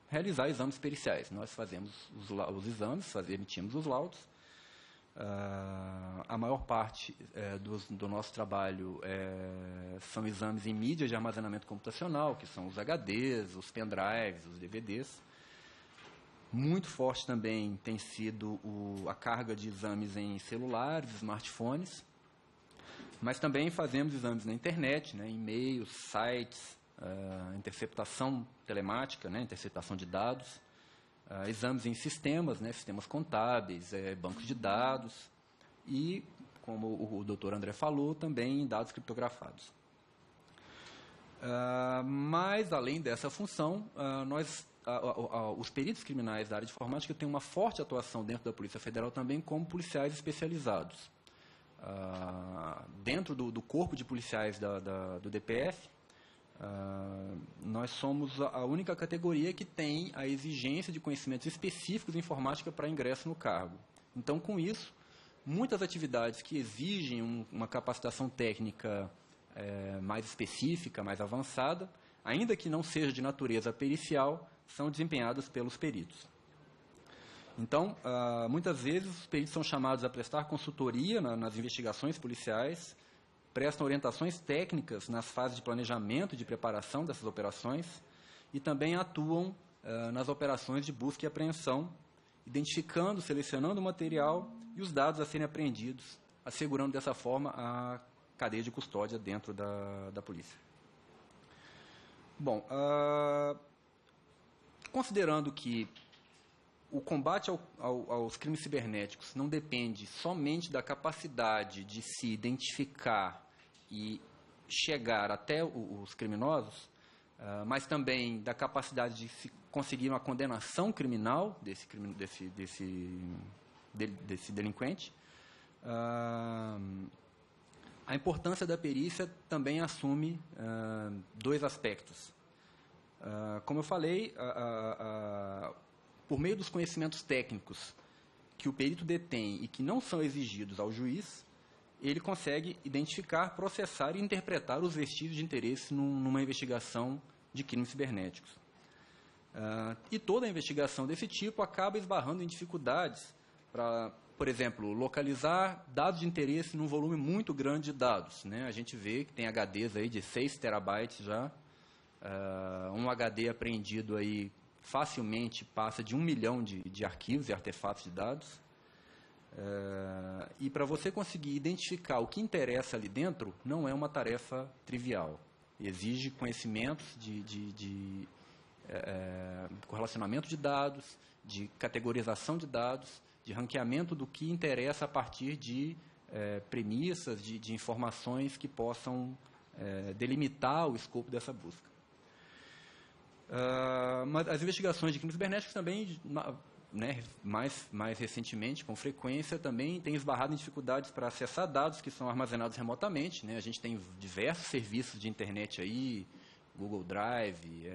realizar exames periciais. Nós fazemos os exames, emitimos os laudos. A maior parte do nosso trabalho são exames em mídias de armazenamento computacional, que são os HDs, os pendrives, os DVDs. Muito forte também tem sido a carga de exames em celulares, smartphones, mas também fazemos exames na internet, né, e-mails, sites, interceptação telemática, né, interceptação de dados, exames em sistemas, né, sistemas contábeis, bancos de dados e, como o doutor André falou, também em dados criptografados. Mas, além dessa função, os peritos criminais da área de informática têm uma forte atuação dentro da Polícia Federal também como policiais especializados. Dentro do corpo de policiais do DPF, nós somos a única categoria que tem a exigência de conhecimentos específicos de informática para ingresso no cargo. Então, com isso, muitas atividades que exigem uma capacitação técnica mais específica, mais avançada, ainda que não seja de natureza pericial, são desempenhadas pelos peritos. Então, muitas vezes, os peritos são chamados a prestar consultoria nas investigações policiais, prestam orientações técnicas nas fases de planejamento e de preparação dessas operações e também atuam nas operações de busca e apreensão, identificando, selecionando o material e os dados a serem apreendidos, assegurando dessa forma a cadeia de custódia dentro da polícia. Bom, considerando que o combate aos crimes cibernéticos não depende somente da capacidade de se identificar e chegar até os criminosos, mas também da capacidade de se conseguir uma condenação criminal desse delinquente, A importância da perícia também assume dois aspectos. Como eu falei, por meio dos conhecimentos técnicos que o perito detém e que não são exigidos ao juiz, ele consegue identificar, processar e interpretar os vestígios de interesse numa investigação de crimes cibernéticos. E toda investigação desse tipo acaba esbarrando em dificuldades para, por exemplo, localizar dados de interesse num volume muito grande de dados, né? A gente vê que tem HDs aí de 6 terabytes já. Um HD apreendido aí facilmente passa de 1 milhão de arquivos e artefatos de dados. E para você conseguir identificar o que interessa ali dentro, não é uma tarefa trivial. Exige conhecimentos de correlacionamento de dados, de categorização de dados, de ranqueamento do que interessa a partir de premissas, de informações que possam delimitar o escopo dessa busca. Mas as investigações de crimes cibernéticos também, né, mais recentemente, com frequência, também têm esbarrado em dificuldades para acessar dados que são armazenados remotamente, né? A gente tem diversos serviços de internet aí, Google Drive,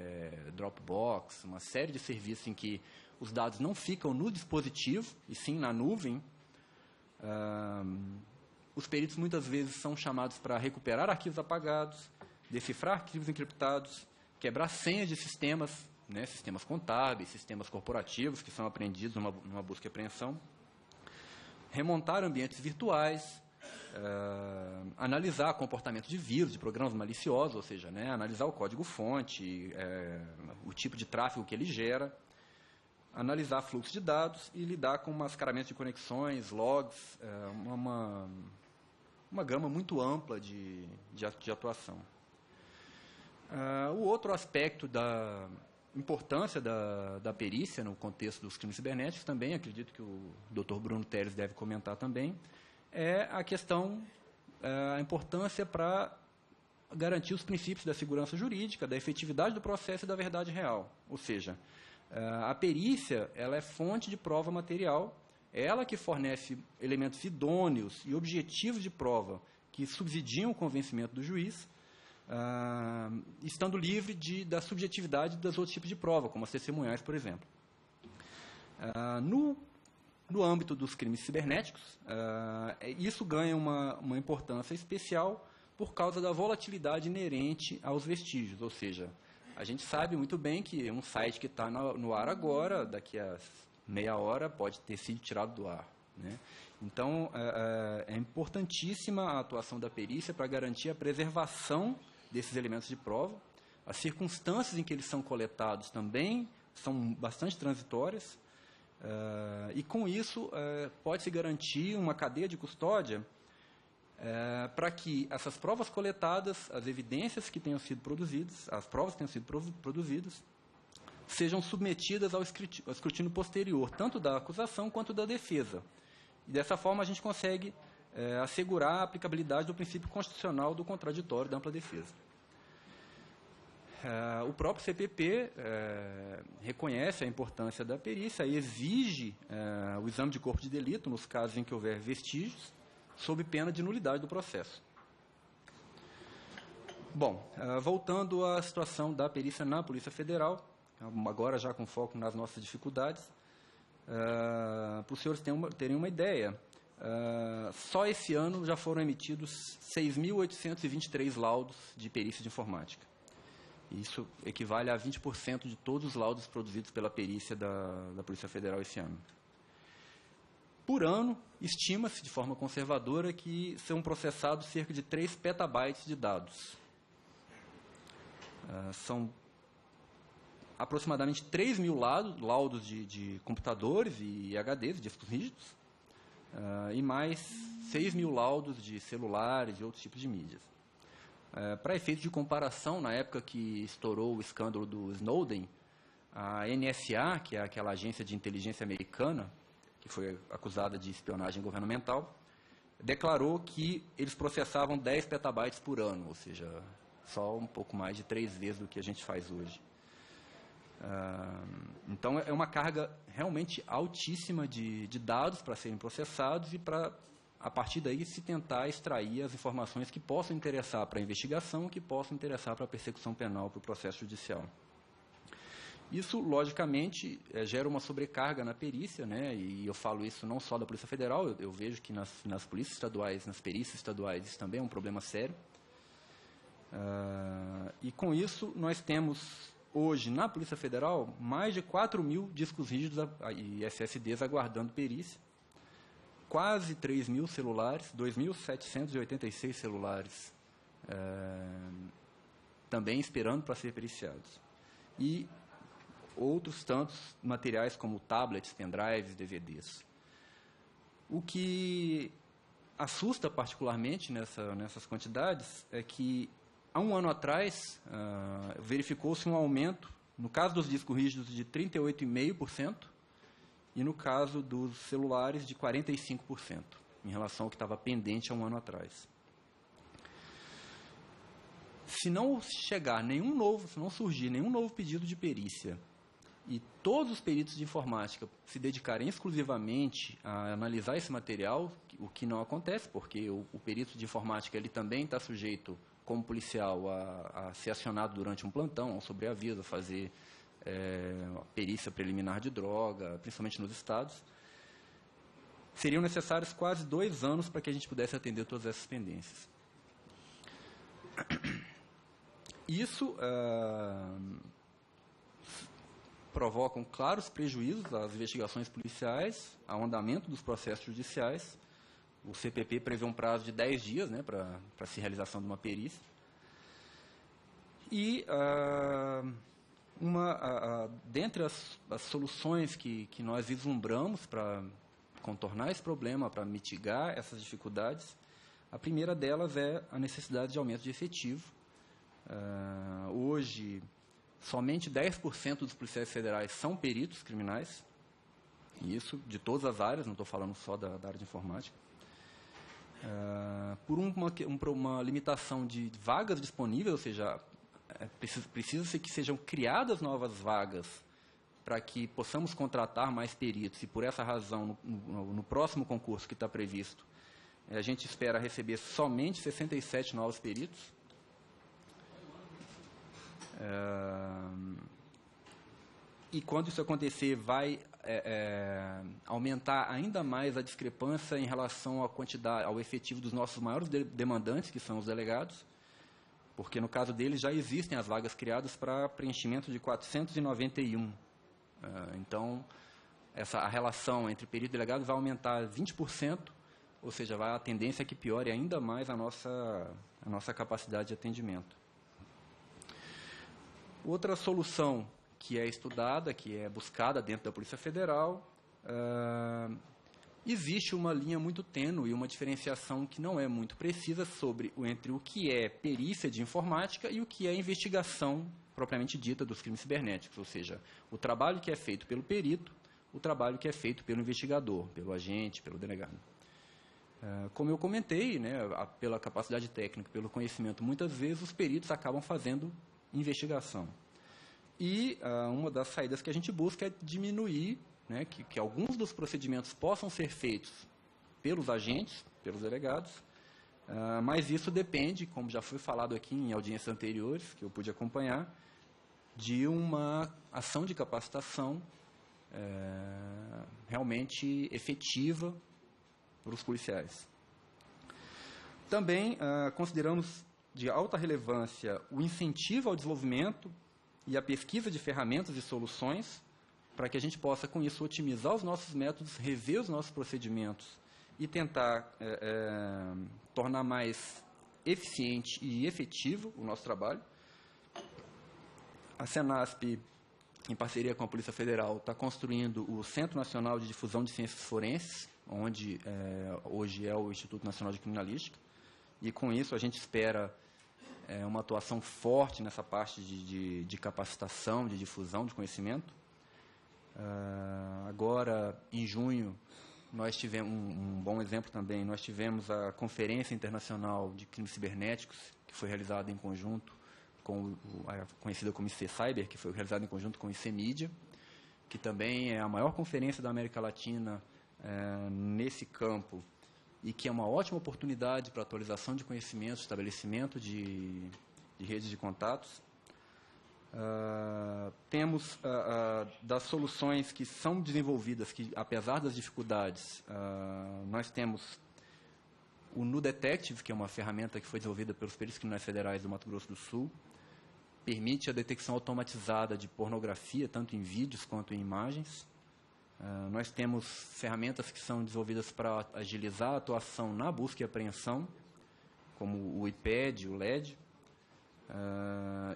Dropbox, uma série de serviços em que os dados não ficam no dispositivo, e sim na nuvem. Os peritos muitas vezes são chamados para recuperar arquivos apagados, decifrar arquivos encriptados, quebrar senhas de sistemas, né, sistemas contábeis, sistemas corporativos que são apreendidos numa busca e apreensão, remontar ambientes virtuais, analisar comportamento de vírus, de programas maliciosos, ou seja, né, analisar o código-fonte, o tipo de tráfego que ele gera, analisar fluxo de dados e lidar com mascaramento de conexões, logs, uma gama muito ampla de atuação. O outro aspecto da importância da perícia no contexto dos crimes cibernéticos, também acredito que o Dr. Bruno Teres deve comentar também, é a questão, a importância para garantir os princípios da segurança jurídica, da efetividade do processo e da verdade real. Ou seja, a perícia ela é fonte de prova material, é ela que fornece elementos idôneos e objetivos de prova que subsidiam o convencimento do juiz, estando livre da subjetividade dos outros tipos de prova, como as testemunhais, por exemplo. No âmbito dos crimes cibernéticos, isso ganha uma importância especial por causa da volatilidade inerente aos vestígios, ou seja, a gente sabe muito bem que um site que está no ar agora, daqui a meia hora, pode ter sido tirado do ar, né? Então, é importantíssima a atuação da perícia para garantir a preservação desses elementos de prova. As circunstâncias em que eles são coletados também são bastante transitórias, e com isso pode-se garantir uma cadeia de custódia para que essas provas coletadas, as evidências que tenham sido produzidas, as provas que tenham sido produzidas, sejam submetidas ao escrutínio posterior, tanto da acusação quanto da defesa. E dessa forma a gente consegue assegurar a aplicabilidade do princípio constitucional do contraditório da ampla defesa. O próprio CPP reconhece a importância da perícia e exige o exame de corpo de delito nos casos em que houver vestígios, sob pena de nulidade do processo. Bom, voltando à situação da perícia na Polícia Federal, agora já com foco nas nossas dificuldades, para os senhores terem uma ideia, só esse ano já foram emitidos 6.823 laudos de perícia de informática. Isso equivale a 20% de todos os laudos produzidos pela perícia da Polícia Federal esse ano. Por ano, estima-se de forma conservadora que são processados cerca de 3 petabytes de dados. São aproximadamente 3 mil laudos de computadores e HDs, discos rígidos, e mais 6 mil laudos de celulares e outros tipos de mídias. Para efeito de comparação, na época que estourou o escândalo do Snowden, a NSA, que é aquela agência de inteligência americana, que foi acusada de espionagem governamental, declarou que eles processavam 10 petabytes por ano, ou seja, só um pouco mais de 3 vezes do que a gente faz hoje. Então, é uma carga realmente altíssima de dados para serem processados e para a partir daí, se tentar extrair as informações que possam interessar para a investigação, que possam interessar para a persecução penal, para o processo judicial. Isso, logicamente, gera uma sobrecarga na perícia, né? E eu falo isso não só da Polícia Federal, eu vejo que nas polícias estaduais, nas perícias estaduais, isso também é um problema sério. E com isso, nós temos hoje, na Polícia Federal, mais de 4.000 discos rígidos e SSDs aguardando perícia, quase 3.000 celulares, 2.786 celulares também esperando para ser periciados. E outros tantos materiais como tablets, pendrives, DVDs. O que assusta particularmente nessas quantidades é que, há um ano atrás, verificou-se um aumento, no caso dos discos rígidos, de 38,5%, e no caso dos celulares, de 45%, em relação ao que estava pendente há um ano atrás. Se não surgir nenhum novo pedido de perícia, e todos os peritos de informática se dedicarem exclusivamente a analisar esse material, o que não acontece, porque o perito de informática ele também está sujeito, como policial, a ser acionado durante um plantão, um sobreaviso, a fazer perícia preliminar de droga, principalmente nos estados. Seriam necessários quase 2 anos para que a gente pudesse atender todas essas pendências. Isso provocam claros prejuízos às investigações policiais, ao andamento dos processos judiciais. O CPP prevê um prazo de 10 dias, né, para se realização de uma perícia. E, dentre as soluções que nós vislumbramos para contornar esse problema, para mitigar essas dificuldades, a primeira delas é a necessidade de aumento de efetivo. Hoje, somente 10% dos policiais federais são peritos criminais, e isso de todas as áreas, não estou falando só da área de informática. Por uma limitação de vagas disponíveis, ou seja, precisa-se que sejam criadas novas vagas para que possamos contratar mais peritos, e por essa razão, no próximo concurso que está previsto, a gente espera receber somente 67 novos peritos. E quando isso acontecer, vai aumentar ainda mais a discrepância em relação à quantidade, ao efetivo dos nossos maiores demandantes, que são os delegados, porque no caso deles já existem as vagas criadas para preenchimento de 491. Então, a relação entre perito e delegado vai aumentar 20%, ou seja, a tendência é que piore ainda mais a nossa capacidade de atendimento. Outra solução que é estudada, que é buscada dentro da Polícia Federal, existe uma linha muito tênue e uma diferenciação que não é muito precisa entre o que é perícia de informática e o que é investigação propriamente dita dos crimes cibernéticos, ou seja, o trabalho que é feito pelo perito, o trabalho que é feito pelo investigador, pelo agente, pelo delegado. Como eu comentei, né, pela capacidade técnica, pelo conhecimento, muitas vezes os peritos acabam fazendo investigação. E uma das saídas que a gente busca é diminuir, né, que alguns dos procedimentos possam ser feitos pelos agentes, pelos delegados, mas isso depende, como já foi falado aqui em audiências anteriores, que eu pude acompanhar, de uma ação de capacitação realmente efetiva para os policiais. Também consideramos de alta relevância o incentivo ao desenvolvimento e a pesquisa de ferramentas e soluções para que a gente possa, com isso, otimizar os nossos métodos, rever os nossos procedimentos e tentar tornar mais eficiente e efetivo o nosso trabalho. A Senasp, em parceria com a Polícia Federal, está construindo o Centro Nacional de Difusão de Ciências Forenses, onde hoje é o Instituto Nacional de Criminalística, e com isso a gente espera uma atuação forte nessa parte de capacitação, de difusão de conhecimento. Agora, em junho, nós tivemos um bom exemplo também, nós tivemos a Conferência Internacional de Crimes Cibernéticos, que foi realizada em conjunto com a conhecida como IC Cyber, que foi realizada em conjunto com o IC Mídia, que também é a maior conferência da América Latina nesse campo e que é uma ótima oportunidade para atualização de conhecimentos, estabelecimento de redes de contatos. Temos das soluções que são desenvolvidas, que apesar das dificuldades, nós temos o NuDetective, que é uma ferramenta que foi desenvolvida pelos peritos criminais federais do Mato Grosso do Sul, permite a detecção automatizada de pornografia, tanto em vídeos quanto em imagens. Nós temos ferramentas que são desenvolvidas para agilizar a atuação na busca e apreensão, como o IPED, o LED,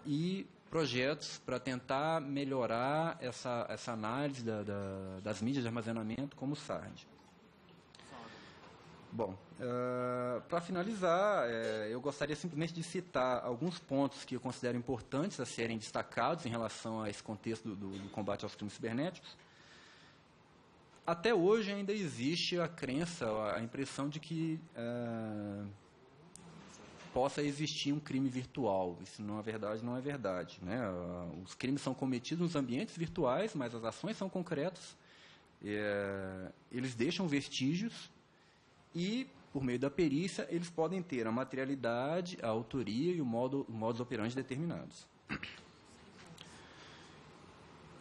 e projetos para tentar melhorar essa análise das mídias de armazenamento, como o SARD. Bom, para finalizar, eu gostaria simplesmente de citar alguns pontos que eu considero importantes a serem destacados em relação a esse contexto do combate aos crimes cibernéticos. Até hoje ainda existe a crença, a impressão de que possa existir um crime virtual. Isso, na verdade, não é verdade, né? Os crimes são cometidos nos ambientes virtuais, mas as ações são concretas. Eles deixam vestígios e, por meio da perícia, eles podem ter a materialidade, a autoria e o modus operandi determinados.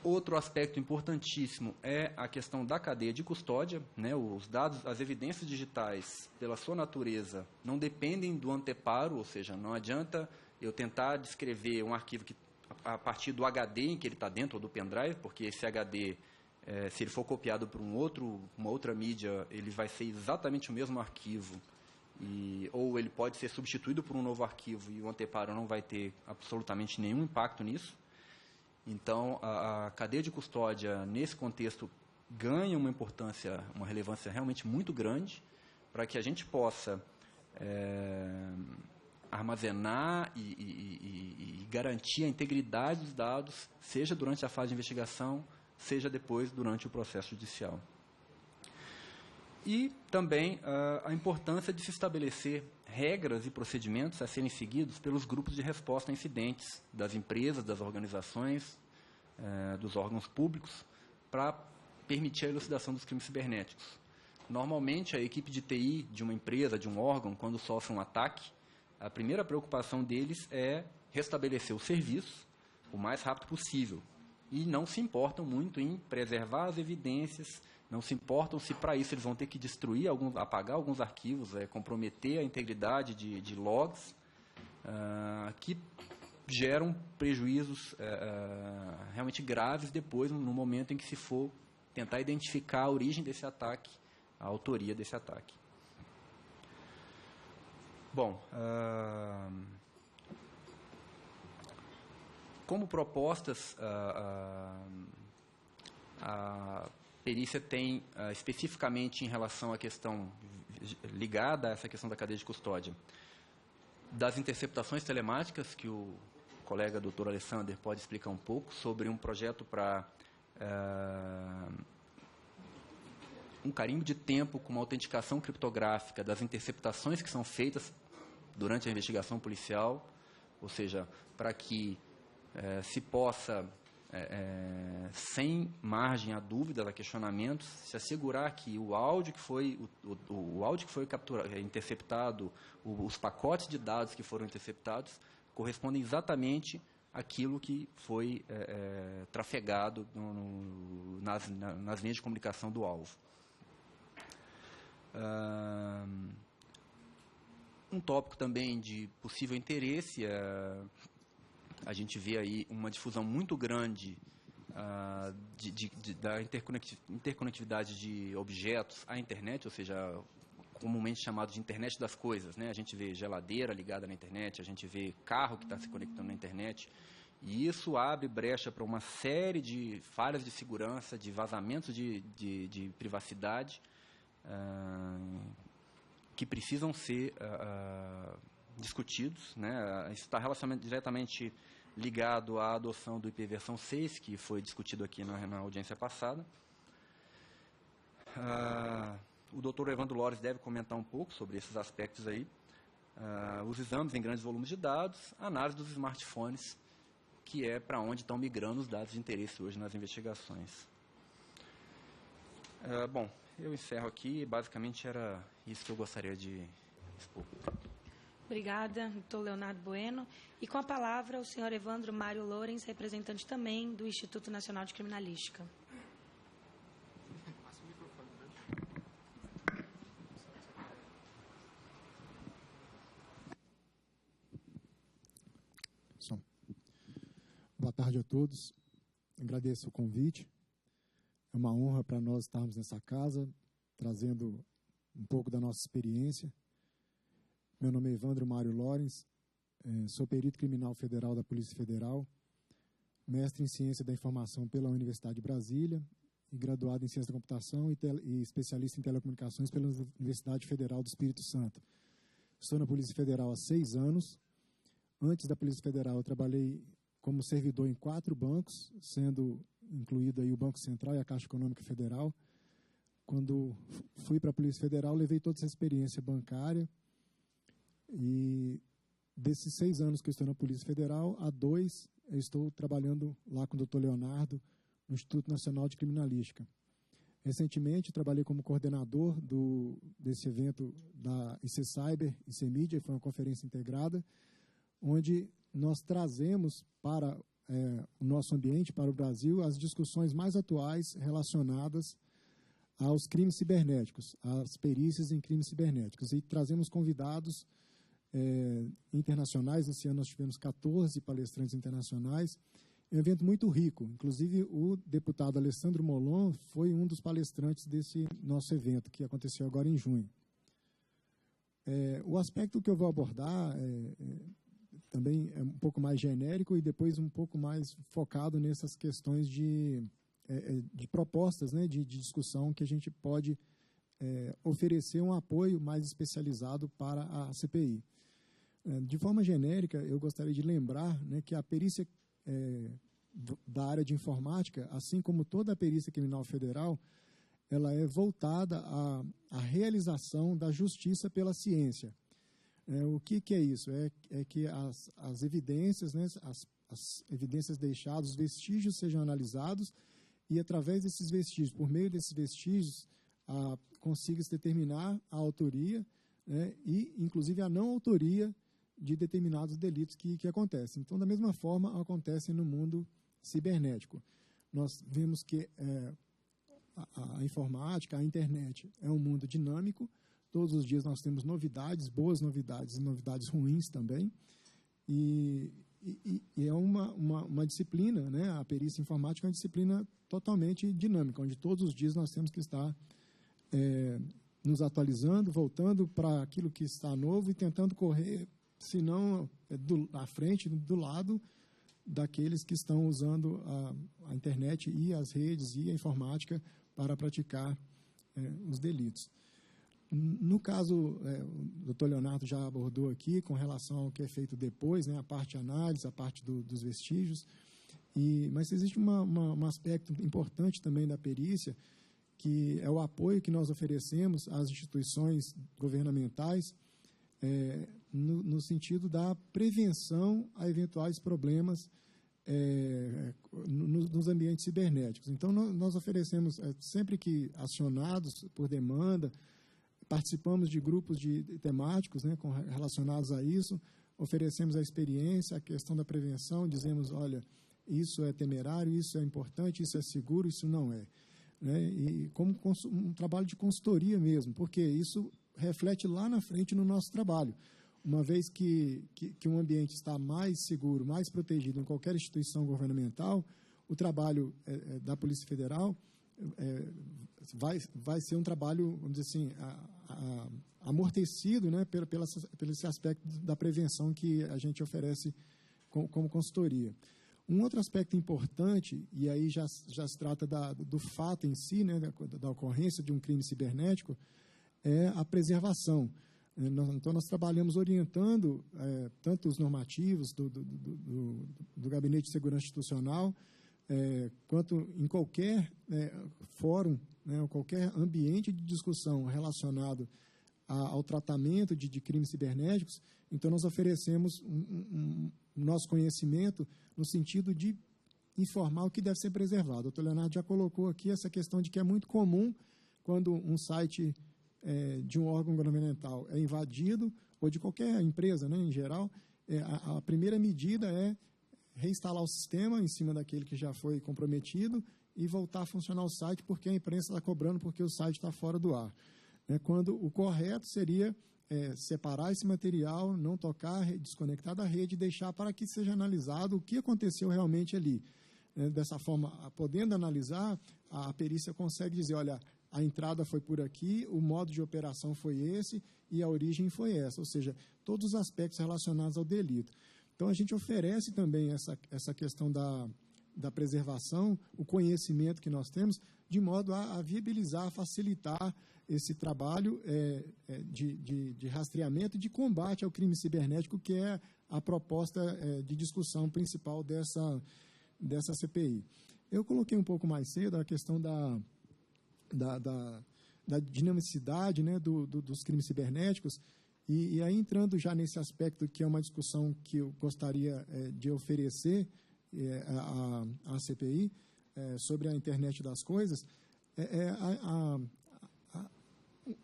Outro aspecto importantíssimo é a questão da cadeia de custódia, né? Os dados, as evidências digitais, pela sua natureza, não dependem do anteparo, ou seja, não adianta eu tentar descrever um arquivo a partir do HD em que ele está dentro, ou do pendrive, porque esse HD, se ele for copiado para uma outra mídia, ele vai ser exatamente o mesmo arquivo, ou ele pode ser substituído por um novo arquivo e o anteparo não vai ter absolutamente nenhum impacto nisso. Então, a cadeia de custódia, nesse contexto, ganha uma importância, uma relevância realmente muito grande para que a gente possa armazenar e garantir a integridade dos dados, seja durante a fase de investigação, seja depois durante o processo judicial. E também a importância de se estabelecer regras e procedimentos a serem seguidos pelos grupos de resposta a incidentes das empresas, das organizações, dos órgãos públicos, para permitir a elucidação dos crimes cibernéticos. Normalmente, a equipe de TI de uma empresa, de um órgão, quando sofre um ataque, a primeira preocupação deles é restabelecer o serviço o mais rápido possível. E não se importam muito em preservar as evidências, não se importam se para isso eles vão ter que destruir, apagar alguns arquivos, comprometer a integridade de logs, que geram prejuízos realmente graves depois, no momento em que se for tentar identificar a origem desse ataque, a autoria desse ataque. Bom, como propostas, a perícia tem, especificamente em relação à questão ligada a essa questão da cadeia de custódia, das interceptações telemáticas, que o colega doutor Alessander pode explicar um pouco, sobre um projeto para um carimbo de tempo com uma autenticação criptográfica das interceptações que são feitas durante a investigação policial, ou seja, para que se possa, sem margem a dúvidas, a questionamentos, se assegurar que o áudio que foi, capturado, interceptado, os pacotes de dados que foram interceptados, correspondem exatamente àquilo que foi trafegado nas linhas de comunicação do alvo. Um tópico também de possível interesse, a gente vê aí uma difusão muito grande da interconectividade de objetos à internet, ou seja, comumente chamado de internet das coisas, né? A gente vê geladeira ligada na internet, a gente vê carro que está se conectando na internet, e isso abre brecha para uma série de falhas de segurança, de vazamentos de privacidade, que precisam ser discutidos, né? Isso está diretamente ligado à adoção do IP versão 6, que foi discutido aqui na audiência passada. O doutor Evandro Lores deve comentar um pouco sobre esses aspectos aí. Os exames em grandes volumes de dados, a análise dos smartphones, que é para onde estão migrando os dados de interesse hoje nas investigações. Bom, eu encerro aqui. Basicamente era isso que eu gostaria de expor. Obrigada, doutor Leonardo Bueno. E com a palavra o senhor Evandro Mário Lourens, representante também do Instituto Nacional de Criminalística. Boa tarde a todos. Agradeço o convite. É uma honra para nós estarmos nessa casa, trazendo um pouco da nossa experiência. Meu nome é Evandro Mário Lourens, sou perito criminal federal da Polícia Federal, mestre em Ciência da Informação pela Universidade de Brasília e graduado em Ciência da Computação e especialista em Telecomunicações pela Universidade Federal do Espírito Santo. Estou na Polícia Federal há 6 anos. Antes da Polícia Federal, eu trabalhei como servidor em 4 bancos, sendo incluído aí o Banco Central e a Caixa Econômica Federal. Quando fui para a Polícia Federal, levei toda essa experiência bancária e desses 6 anos que eu estou na Polícia Federal, há 2 eu estou trabalhando lá com o Dr. Leonardo no Instituto Nacional de Criminalística. Recentemente, trabalhei como coordenador desse evento da IC Cyber, IC Mídia, foi uma conferência integrada, onde nós trazemos para o nosso ambiente, para o Brasil, as discussões mais atuais relacionadas aos crimes cibernéticos, às perícias em crimes cibernéticos. E trazemos convidados internacionais. Esse ano nós tivemos 14 palestrantes internacionais. É um evento muito rico. Inclusive, o deputado Alessandro Molon foi um dos palestrantes desse nosso evento, que aconteceu agora em junho. O aspecto que eu vou abordar também é um pouco mais genérico e depois um pouco mais focado nessas questões de propostas, né, de discussão que a gente pode oferecer um apoio mais especializado para a CPI. De forma genérica, eu gostaria de lembrar, né, que a perícia da área de informática, assim como toda a perícia criminal federal, ela é voltada à realização da justiça pela ciência. O que é isso? É que as evidências, né, as evidências deixadas, os vestígios sejam analisados e, através desses vestígios, por meio desses vestígios, consiga-se determinar a autoria, né, e, inclusive, a não autoria de determinados delitos que acontecem. Então, da mesma forma, acontece no mundo cibernético. Nós vemos que a informática, a internet, é um mundo dinâmico. Todos os dias nós temos novidades, boas novidades e novidades ruins também. E é uma disciplina, né? A perícia informática é uma disciplina totalmente dinâmica, onde todos os dias nós temos que estar nos atualizando, voltando para aquilo que está novo e tentando correr, se não à frente, do lado daqueles que estão usando a internet e as redes e a informática para praticar os delitos. No caso, o doutor Leonardo já abordou aqui com relação ao que é feito depois, né, a parte de análise, a parte dos vestígios, mas existe um aspecto importante também da perícia, que é o apoio que nós oferecemos às instituições governamentais no sentido da prevenção a eventuais problemas nos ambientes cibernéticos. Então, nós oferecemos, sempre que acionados por demanda, participamos de grupos temáticos, né, relacionados a isso, oferecemos a experiência, a questão da prevenção, dizemos, olha, isso é temerário, isso é importante, isso é seguro, isso não é. Né? E como um trabalho de consultoria mesmo, porque isso reflete lá na frente no nosso trabalho. Uma vez que um ambiente está mais seguro, mais protegido em qualquer instituição governamental, o trabalho da Polícia Federal vai ser um trabalho, vamos dizer assim, amortecido, né, pelo esse aspecto da prevenção que a gente oferece como consultoria. Um outro aspecto importante, e aí já se trata do fato em si, né, da ocorrência de um crime cibernético, é a preservação. Então, nós trabalhamos orientando tanto os normativos do Gabinete de Segurança Institucional, quanto em qualquer fórum, né, ou qualquer ambiente de discussão relacionado ao tratamento de crimes cibernéticos. Então, nós oferecemos nosso conhecimento no sentido de informar o que deve ser preservado. O doutor Leonardo já colocou aqui essa questão de que é muito comum quando um site de um órgão governamental é invadido, ou de qualquer empresa, né, em geral, a primeira medida é reinstalar o sistema em cima daquele que já foi comprometido e voltar a funcionar o site, porque a imprensa está cobrando porque o site está fora do ar. Quando o correto seria separar esse material, não tocar, desconectar da rede e deixar para que seja analisado o que aconteceu realmente ali. Dessa forma, podendo analisar, a perícia consegue dizer, olha, a entrada foi por aqui, o modo de operação foi esse e a origem foi essa, ou seja, todos os aspectos relacionados ao delito. Então, a gente oferece também essa questão da preservação, o conhecimento que nós temos, de modo a viabilizar, a facilitar esse trabalho de rastreamento e de combate ao crime cibernético, que é a proposta de discussão principal dessa CPI. Eu coloquei um pouco mais cedo a questão da dinamicidade, né, dos crimes cibernéticos, e aí entrando já nesse aspecto que é uma discussão que eu gostaria de oferecer à CPI, sobre a internet das coisas,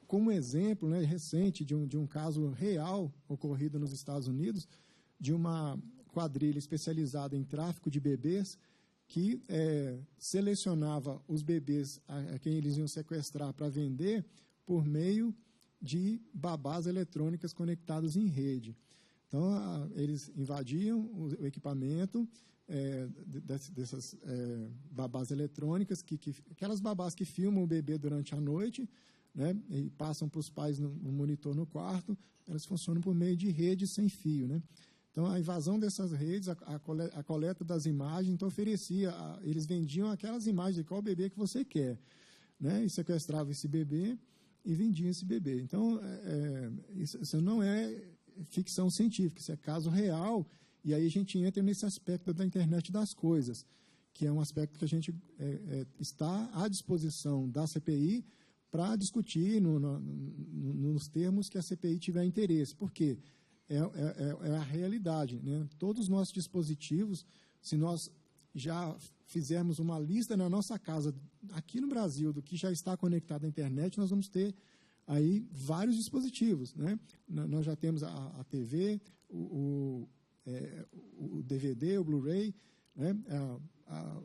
como exemplo, né, recente de um caso real ocorrido nos Estados Unidos, de uma quadrilha especializada em tráfico de bebês que selecionava os bebês a quem eles iam sequestrar para vender por meio de babás eletrônicas conectadas em rede. Então, eles invadiam o equipamento dessas babás eletrônicas, aquelas babás que filmam o bebê durante a noite, né, e passam para os pais no monitor no quarto, elas funcionam por meio de rede sem fio, né? Então, a invasão dessas redes, a coleta das imagens, então eles vendiam aquelas imagens de qual bebê que você quer, né, e sequestravam esse bebê e vendiam esse bebê. Então, isso não é ficção científica, isso é caso real, e aí a gente entra nesse aspecto da internet das coisas, que é um aspecto que a gente está à disposição da CPI para discutir nos termos que a CPI tiver interesse. Por quê? É a realidade, né? Todos os nossos dispositivos, se nós já fizermos uma lista na nossa casa, aqui no Brasil, do que já está conectado à internet, nós vamos ter aí vários dispositivos, né? Nós já temos a TV, o DVD, o Blu-ray, né?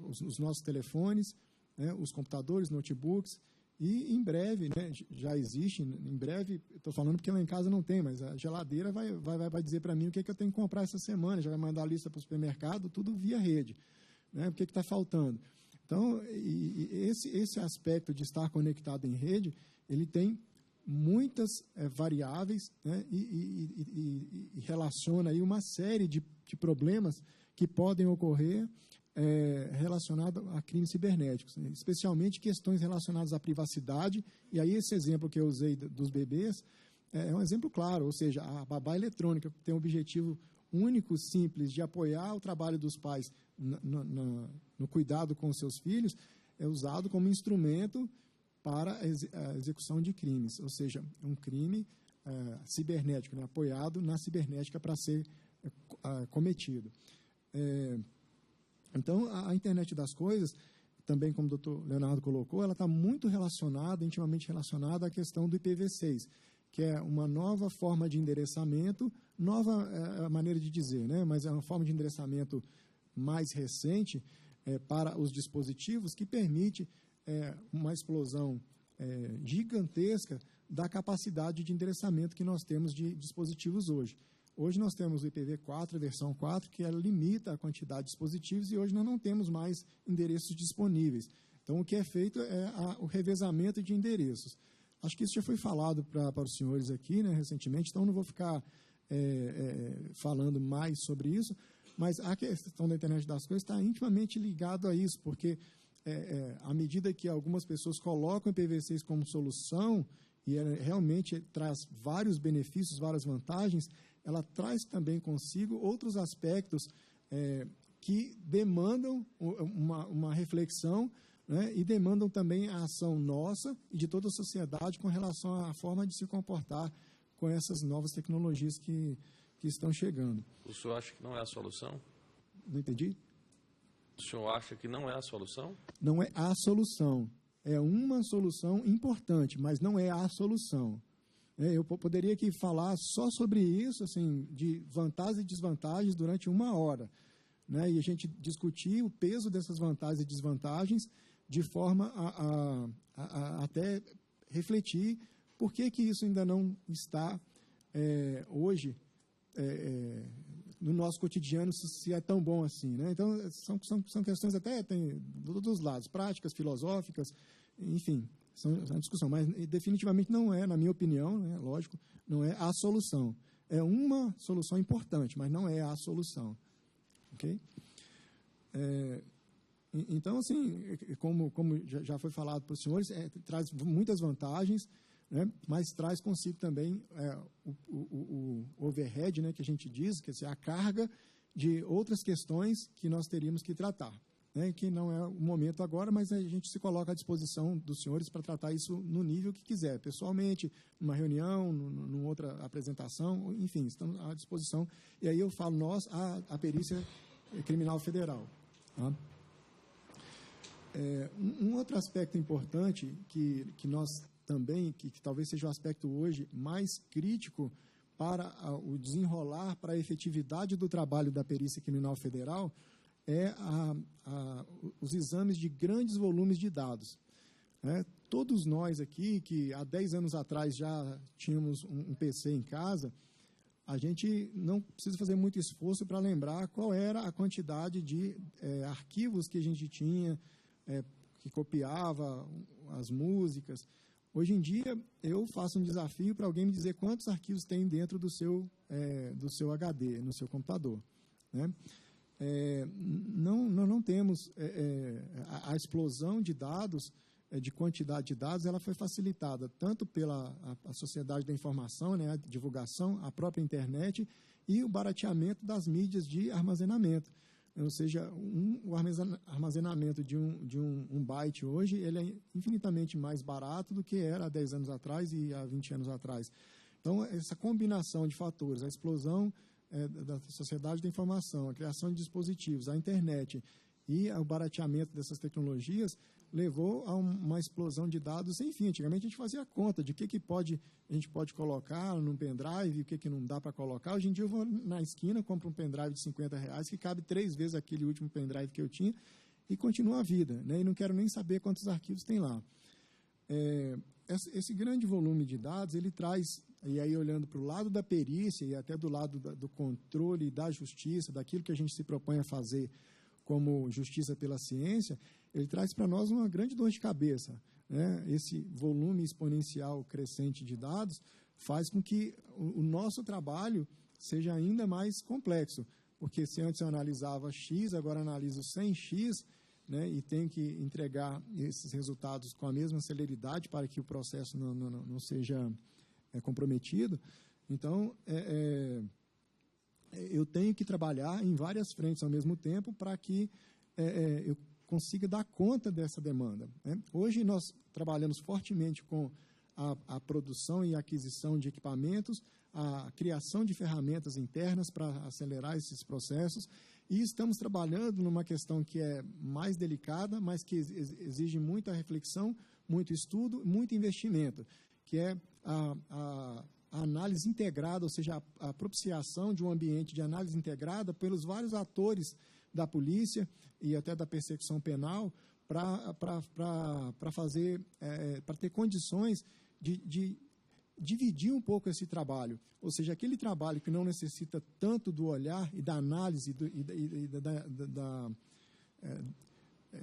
Os nossos telefones, né? Os computadores, notebooks, e em breve, né, já existe, em breve, estou falando porque lá em casa não tem, mas a geladeira vai dizer para mim o que eu tenho que comprar essa semana, já vai mandar a lista para o supermercado, tudo via rede, né, o que está faltando. Então, esse aspecto de estar conectado em rede, ele tem muitas variáveis, né, e relaciona aí uma série de problemas que podem ocorrer relacionado a crimes cibernéticos, né? Especialmente questões relacionadas à privacidade, e aí esse exemplo que eu usei dos bebês é um exemplo claro, ou seja, a babá eletrônica tem um objetivo único, simples, de apoiar o trabalho dos pais no cuidado com os seus filhos, é usado como instrumento para a execução de crimes, ou seja, um crime cibernético, né? Apoiado na cibernética para ser cometido. Então, a internet das coisas, também como o doutor Leonardo colocou, ela está muito relacionada, intimamente relacionada à questão do IPv6, que é uma nova forma de endereçamento, nova maneira de dizer, né? Mas é uma forma de endereçamento mais recente para os dispositivos que permite uma explosão gigantesca da capacidade de endereçamento que nós temos de dispositivos hoje. Hoje nós temos o IPv4, a versão 4, que limita a quantidade de dispositivos, e hoje nós não temos mais endereços disponíveis. Então, o que é feito é o revezamento de endereços. Acho que isso já foi falado para os senhores aqui, né, recentemente, então não vou ficar falando mais sobre isso, mas a questão da internet das coisas está intimamente ligado a isso, porque à medida que algumas pessoas colocam o IPv6 como solução, e ela realmente traz vários benefícios, várias vantagens, ela traz também consigo outros aspectos que demandam uma reflexão, né, e demandam também a ação nossa e de toda a sociedade com relação à forma de se comportar com essas novas tecnologias que estão chegando. O senhor acha que não é a solução? Não entendi? O senhor acha que não é a solução? Não é a solução. é uma solução importante, mas não é a solução. Eu poderia aqui falar só sobre isso, assim, de vantagens e desvantagens durante 1 hora, né? E a gente discutir o peso dessas vantagens e desvantagens de forma a até refletir por que isso ainda não está hoje no nosso cotidiano, se é tão bom assim, né? Então, são questões até tem dos lados, práticas, filosóficas, enfim, são uma discussão, mas definitivamente não é, na minha opinião, né, lógico, não é a solução. É uma solução importante, mas não é a solução. Ok? Então, assim, como já foi falado para os senhores, traz muitas vantagens, né, mas traz consigo também o overhead, né, que a gente diz, quer dizer, a carga de outras questões que nós teríamos que tratar, né, que não é o momento agora, mas a gente se coloca à disposição dos senhores para tratar isso no nível que quiser, pessoalmente, numa reunião, numa outra apresentação, enfim, estamos à disposição. E aí eu falo nós, a Perícia Criminal Federal. Tá? Um outro aspecto importante que nós também, que talvez seja o aspecto hoje mais crítico para o desenrolar, para a efetividade do trabalho da Perícia Criminal Federal, é os exames de grandes volumes de dados. Todos nós aqui, que há 10 anos atrás já tínhamos um PC em casa, a gente não precisa fazer muito esforço para lembrar qual era a quantidade de arquivos que a gente tinha, que copiava as músicas. Hoje em dia, eu faço um desafio para alguém me dizer quantos arquivos tem dentro do seu HD, no seu computador, né? Não temos a explosão de dados, de quantidade de dados, ela foi facilitada tanto pela a sociedade da informação, né, a divulgação, a própria internet e o barateamento das mídias de armazenamento. Ou seja, o armazenamento de um byte hoje ele é infinitamente mais barato do que era há 10 anos atrás e há 20 anos atrás. Então, essa combinação de fatores, a explosão da sociedade da informação, a criação de dispositivos, a internet e o barateamento dessas tecnologias levou a uma explosão de dados sem fim. Antigamente a gente fazia conta de o que a gente pode colocar num pendrive e o que não dá para colocar. Hoje em dia eu vou na esquina, compro um pendrive de R$50 que cabe 3 vezes aquele último pendrive que eu tinha e continua a vida, né? E não quero nem saber quantos arquivos tem lá. Esse grande volume de dados, ele traz, e aí olhando para o lado da perícia e até do lado do controle da justiça, daquilo que a gente se propõe a fazer como justiça pela ciência, ele traz para nós uma grande dor de cabeça, né? Esse volume exponencial crescente de dados faz com que o nosso trabalho seja ainda mais complexo, porque se antes eu analisava X, agora analiso 100X, né, e tenho que entregar esses resultados com a mesma celeridade para que o processo não seja comprometido. Então, eu tenho que trabalhar em várias frentes ao mesmo tempo para que eu consiga dar conta dessa demanda, né? Hoje nós trabalhamos fortemente com a produção e aquisição de equipamentos, a criação de ferramentas internas para acelerar esses processos e estamos trabalhando numa questão que é mais delicada, mas que exige muita reflexão, muito estudo, muito investimento, que é a análise integrada, ou seja, a propiciação de um ambiente de análise integrada pelos vários atores da polícia e até da persecução penal para fazer, para ter condições de dividir um pouco esse trabalho, ou seja, aquele trabalho que não necessita tanto do olhar e da análise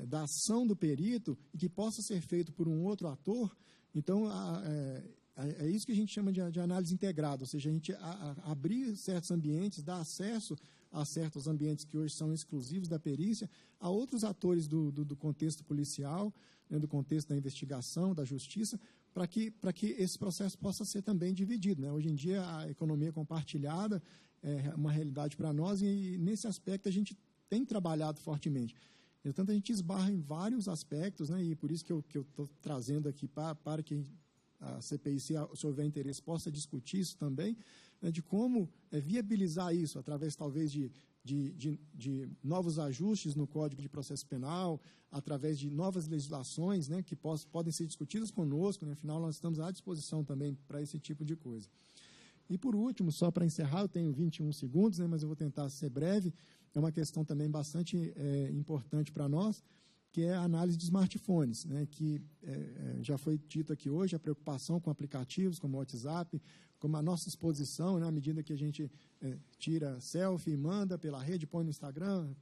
da ação do perito e que possa ser feito por um outro ator. Então, é isso que a gente chama de análise integrada, ou seja, a gente abrir certos ambientes, dar acesso a certos ambientes que hoje são exclusivos da perícia, a outros atores do contexto policial, né, do contexto da investigação, da justiça, para que esse processo possa ser também dividido, né? Hoje em dia, a economia compartilhada é uma realidade para nós e, nesse aspecto, a gente tem trabalhado fortemente. Portanto, a gente esbarra em vários aspectos, né, e por isso que eu estou trazendo aqui para que a CPI, se houver interesse, possa discutir isso também, né, de como viabilizar isso, através, talvez, de de novos ajustes no Código de Processo Penal, através de novas legislações, né, que podem ser discutidas conosco, né, afinal, nós estamos à disposição também para esse tipo de coisa. E, por último, só para encerrar, eu tenho 21 segundos, né, mas eu vou tentar ser breve, é uma questão também bastante importante para nós, que é a análise de smartphones, né, que já foi dito aqui hoje, a preocupação com aplicativos como o WhatsApp, como a nossa exposição, né, à medida que a gente tira selfie, manda pela rede, põe no Instagram,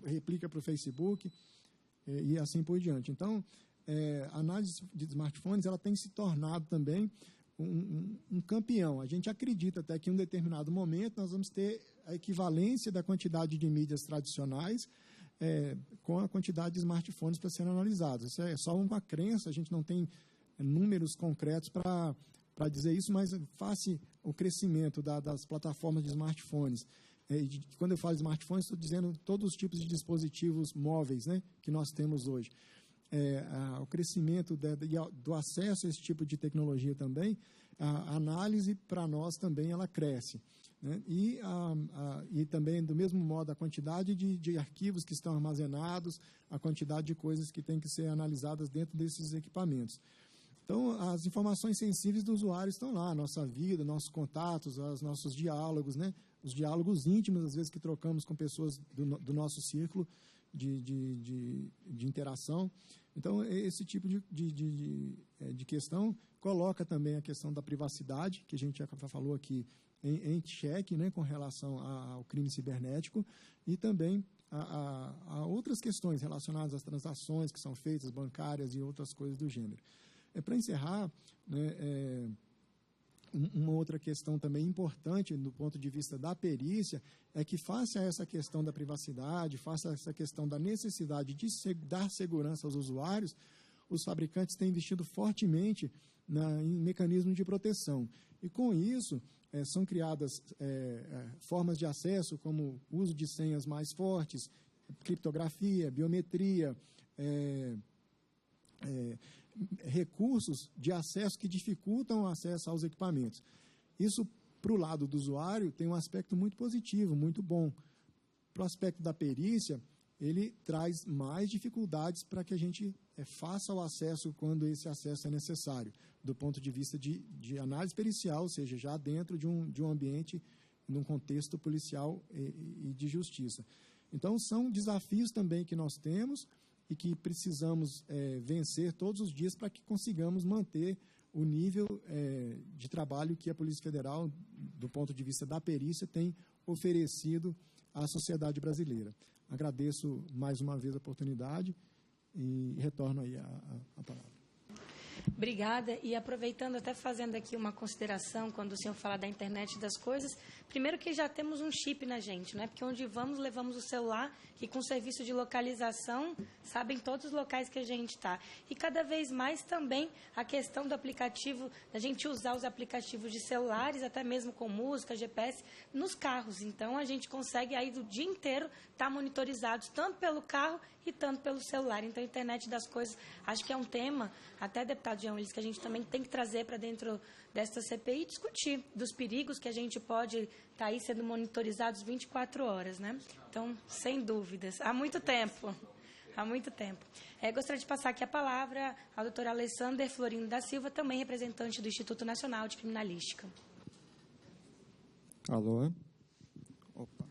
replica para o Facebook e assim por diante. Então, a análise de smartphones ela tem se tornado também um campeão. A gente acredita até que em um determinado momento nós vamos ter a equivalência da quantidade de mídias tradicionais com a quantidade de smartphones para serem analisados. Isso é só uma crença, a gente não tem números concretos para dizer isso, mas face o crescimento das plataformas de smartphones. Quando eu falo de smartphones, estou dizendo todos os tipos de dispositivos móveis, né, que nós temos hoje. O crescimento do acesso a esse tipo de tecnologia também, a análise para nós também ela cresce. Né? E também, do mesmo modo, a quantidade de arquivos que estão armazenados, a quantidade de coisas que têm que ser analisadas dentro desses equipamentos. Então, as informações sensíveis do usuário estão lá, a nossa vida, nossos contatos, os nossos diálogos, né? Os diálogos íntimos, às vezes, que trocamos com pessoas do nosso círculo de interação. Então, esse tipo de questão coloca também a questão da privacidade, que a gente já falou aqui, em xeque, né, com relação ao crime cibernético, e também a outras questões relacionadas às transações que são feitas, bancárias e outras coisas do gênero. Para encerrar, né, uma outra questão também importante do ponto de vista da perícia é que, face a essa questão da privacidade, face a essa questão da necessidade de dar segurança aos usuários, os fabricantes têm investido fortemente em mecanismos de proteção. E, com isso, são criadas formas de acesso, como uso de senhas mais fortes, criptografia, biometria, recursos de acesso que dificultam o acesso aos equipamentos. Isso, para o lado do usuário, tem um aspecto muito positivo, muito bom. Para o aspecto da perícia, ele traz mais dificuldades para que a gente faça o acesso quando esse acesso é necessário, do ponto de vista de análise pericial, ou seja, já dentro de um ambiente, num contexto policial e de justiça. Então, são desafios também que nós temos e que precisamos vencer todos os dias para que consigamos manter o nível de trabalho que a Polícia Federal, do ponto de vista da perícia, tem oferecido à sociedade brasileira. Agradeço mais uma vez a oportunidade e retorno aí a palavra. Obrigada. E aproveitando, até fazendo aqui uma consideração, quando o senhor fala da internet das coisas, primeiro que já temos um chip na gente, né? Porque onde vamos, levamos o celular e com serviço de localização, sabem todos os locais que a gente está. E cada vez mais também a questão do aplicativo, da gente usar os aplicativos de celulares, até mesmo com música, GPS, nos carros. Então, a gente consegue aí do dia inteiro estar monitorizados, tanto pelo carro e tanto pelo celular. Então, a internet das coisas, acho que é um tema, até, deputado Jean Willis, que a gente também tem que trazer para dentro desta CPI e discutir dos perigos que a gente pode estar aí sendo monitorizados 24 horas, né? Então, sem dúvidas, há muito tempo. Há muito tempo. Gostaria de passar aqui a palavra ao doutor Alessander Florindo da Silva, também representante do Instituto Nacional de Criminalística. Alô? Opa.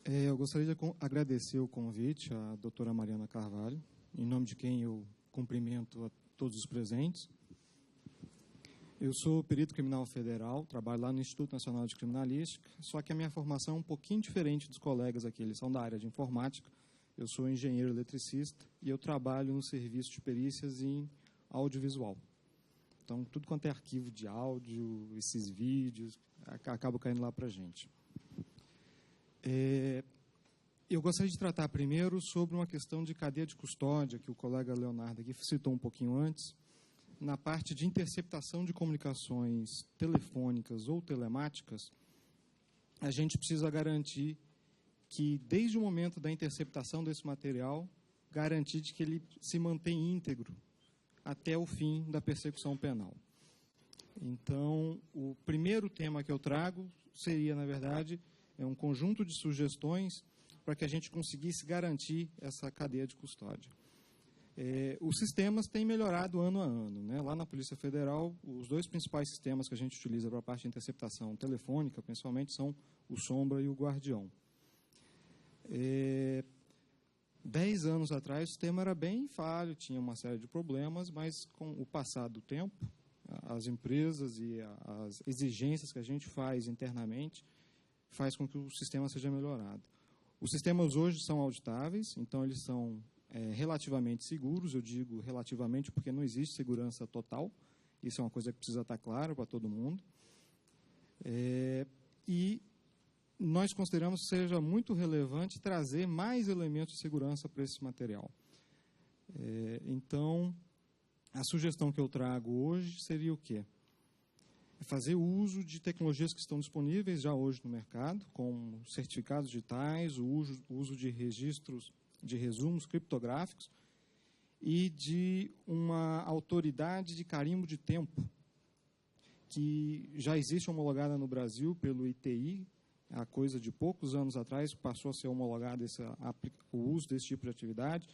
Eu gostaria de agradecer o convite à doutora Mariana Carvalho, em nome de quem eu cumprimento a todos os presentes. Eu sou perito criminal federal, trabalho lá no Instituto Nacional de Criminalística, só que a minha formação é um pouquinho diferente dos colegas aqui, eles são da área de informática. Eu sou engenheiro eletricista e eu trabalho no serviço de perícias em audiovisual. Então, tudo quanto é arquivo de áudio, esses vídeos, acaba caindo lá para a gente. Eu gostaria de tratar primeiro sobre uma questão de cadeia de custódia, que o colega Leonardo aqui citou um pouquinho antes, na parte de interceptação de comunicações telefônicas ou telemáticas. A gente precisa garantir que, desde o momento da interceptação desse material, garantir de que ele se mantém íntegro até o fim da persecução penal. Então, o primeiro tema que eu trago seria, na verdade, um conjunto de sugestões para que a gente conseguisse garantir essa cadeia de custódia. Os sistemas têm melhorado ano a ano, né? Lá na Polícia Federal, os dois principais sistemas que a gente utiliza para a parte de interceptação telefônica, principalmente, são o Sombra e o Guardião. 10 anos atrás, o sistema era bem falho, tinha uma série de problemas, mas com o passar do tempo, as empresas e as exigências que a gente faz internamente faz com que o sistema seja melhorado. Os sistemas hoje são auditáveis, então eles são relativamente seguros. Eu digo relativamente porque não existe segurança total, isso é uma coisa que precisa estar claro para todo mundo. E nós consideramos que seja muito relevante trazer mais elementos de segurança para esse material. Então, a sugestão que eu trago hoje seria o quê? Fazer o uso de tecnologias que estão disponíveis já hoje no mercado, como certificados digitais, o uso de registros, de resumos criptográficos e de uma autoridade de carimbo de tempo, que já existe homologada no Brasil pelo ITI, há coisa de poucos anos atrás passou a ser homologado o uso desse tipo de atividade,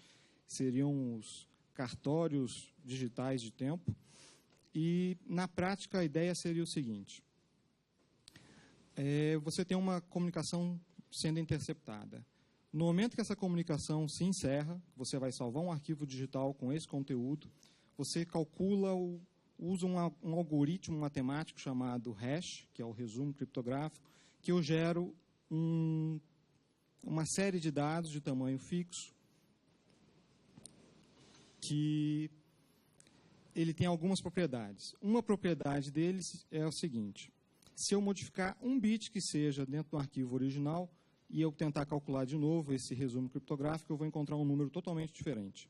seriam os cartórios digitais de tempo. E, na prática, a ideia seria o seguinte: você tem uma comunicação sendo interceptada. No momento que essa comunicação se encerra, você vai salvar um arquivo digital com esse conteúdo, você calcula, usa um algoritmo matemático chamado hash, que é o resumo criptográfico, que eu gero uma série de dados de tamanho fixo, que ele tem algumas propriedades. Uma propriedade deles é o seguinte: se eu modificar um bit que seja dentro do arquivo original e eu tentar calcular de novo esse resumo criptográfico, eu vou encontrar um número totalmente diferente.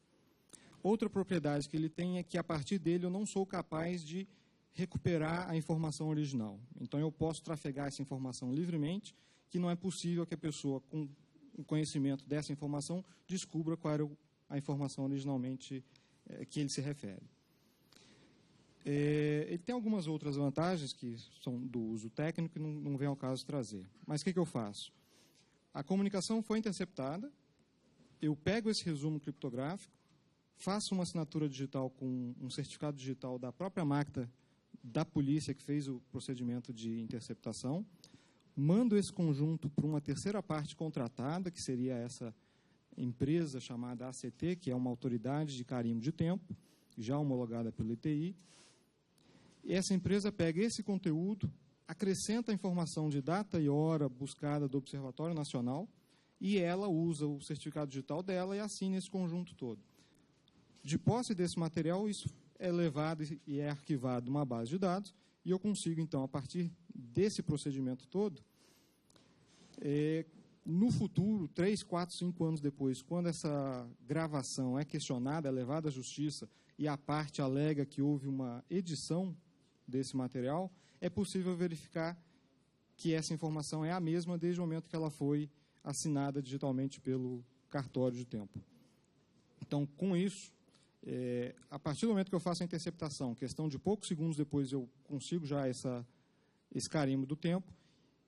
Outra propriedade que ele tem é que, a partir dele, eu não sou capaz de recuperar a informação original. Então, eu posso trafegar essa informação livremente, que não é possível que a pessoa, com o conhecimento dessa informação, descubra qual era a informação originalmente que ele se refere. Ele tem algumas outras vantagens que são do uso técnico que não vem ao caso trazer. Mas o que eu faço? A comunicação foi interceptada, eu pego esse resumo criptográfico, faço uma assinatura digital com um certificado digital da própria máquina da polícia que fez o procedimento de interceptação, mando esse conjunto para uma terceira parte contratada, que seria essa empresa chamada ACT, que é uma autoridade de carimbo de tempo, já homologada pelo ITI. E essa empresa pega esse conteúdo, acrescenta a informação de data e hora buscada do Observatório Nacional e ela usa o certificado digital dela e assina esse conjunto todo. De posse desse material, isso é levado e é arquivado numa base de dados e eu consigo, então, a partir desse procedimento todo, no futuro, 3, 4, 5 anos depois, quando essa gravação é questionada, é levada à justiça e a parte alega que houve uma edição desse material, é possível verificar que essa informação é a mesma desde o momento que ela foi assinada digitalmente pelo cartório de tempo. Então, com isso, a partir do momento que eu faço a interceptação, questão de poucos segundos depois eu consigo já esse carimbo do tempo,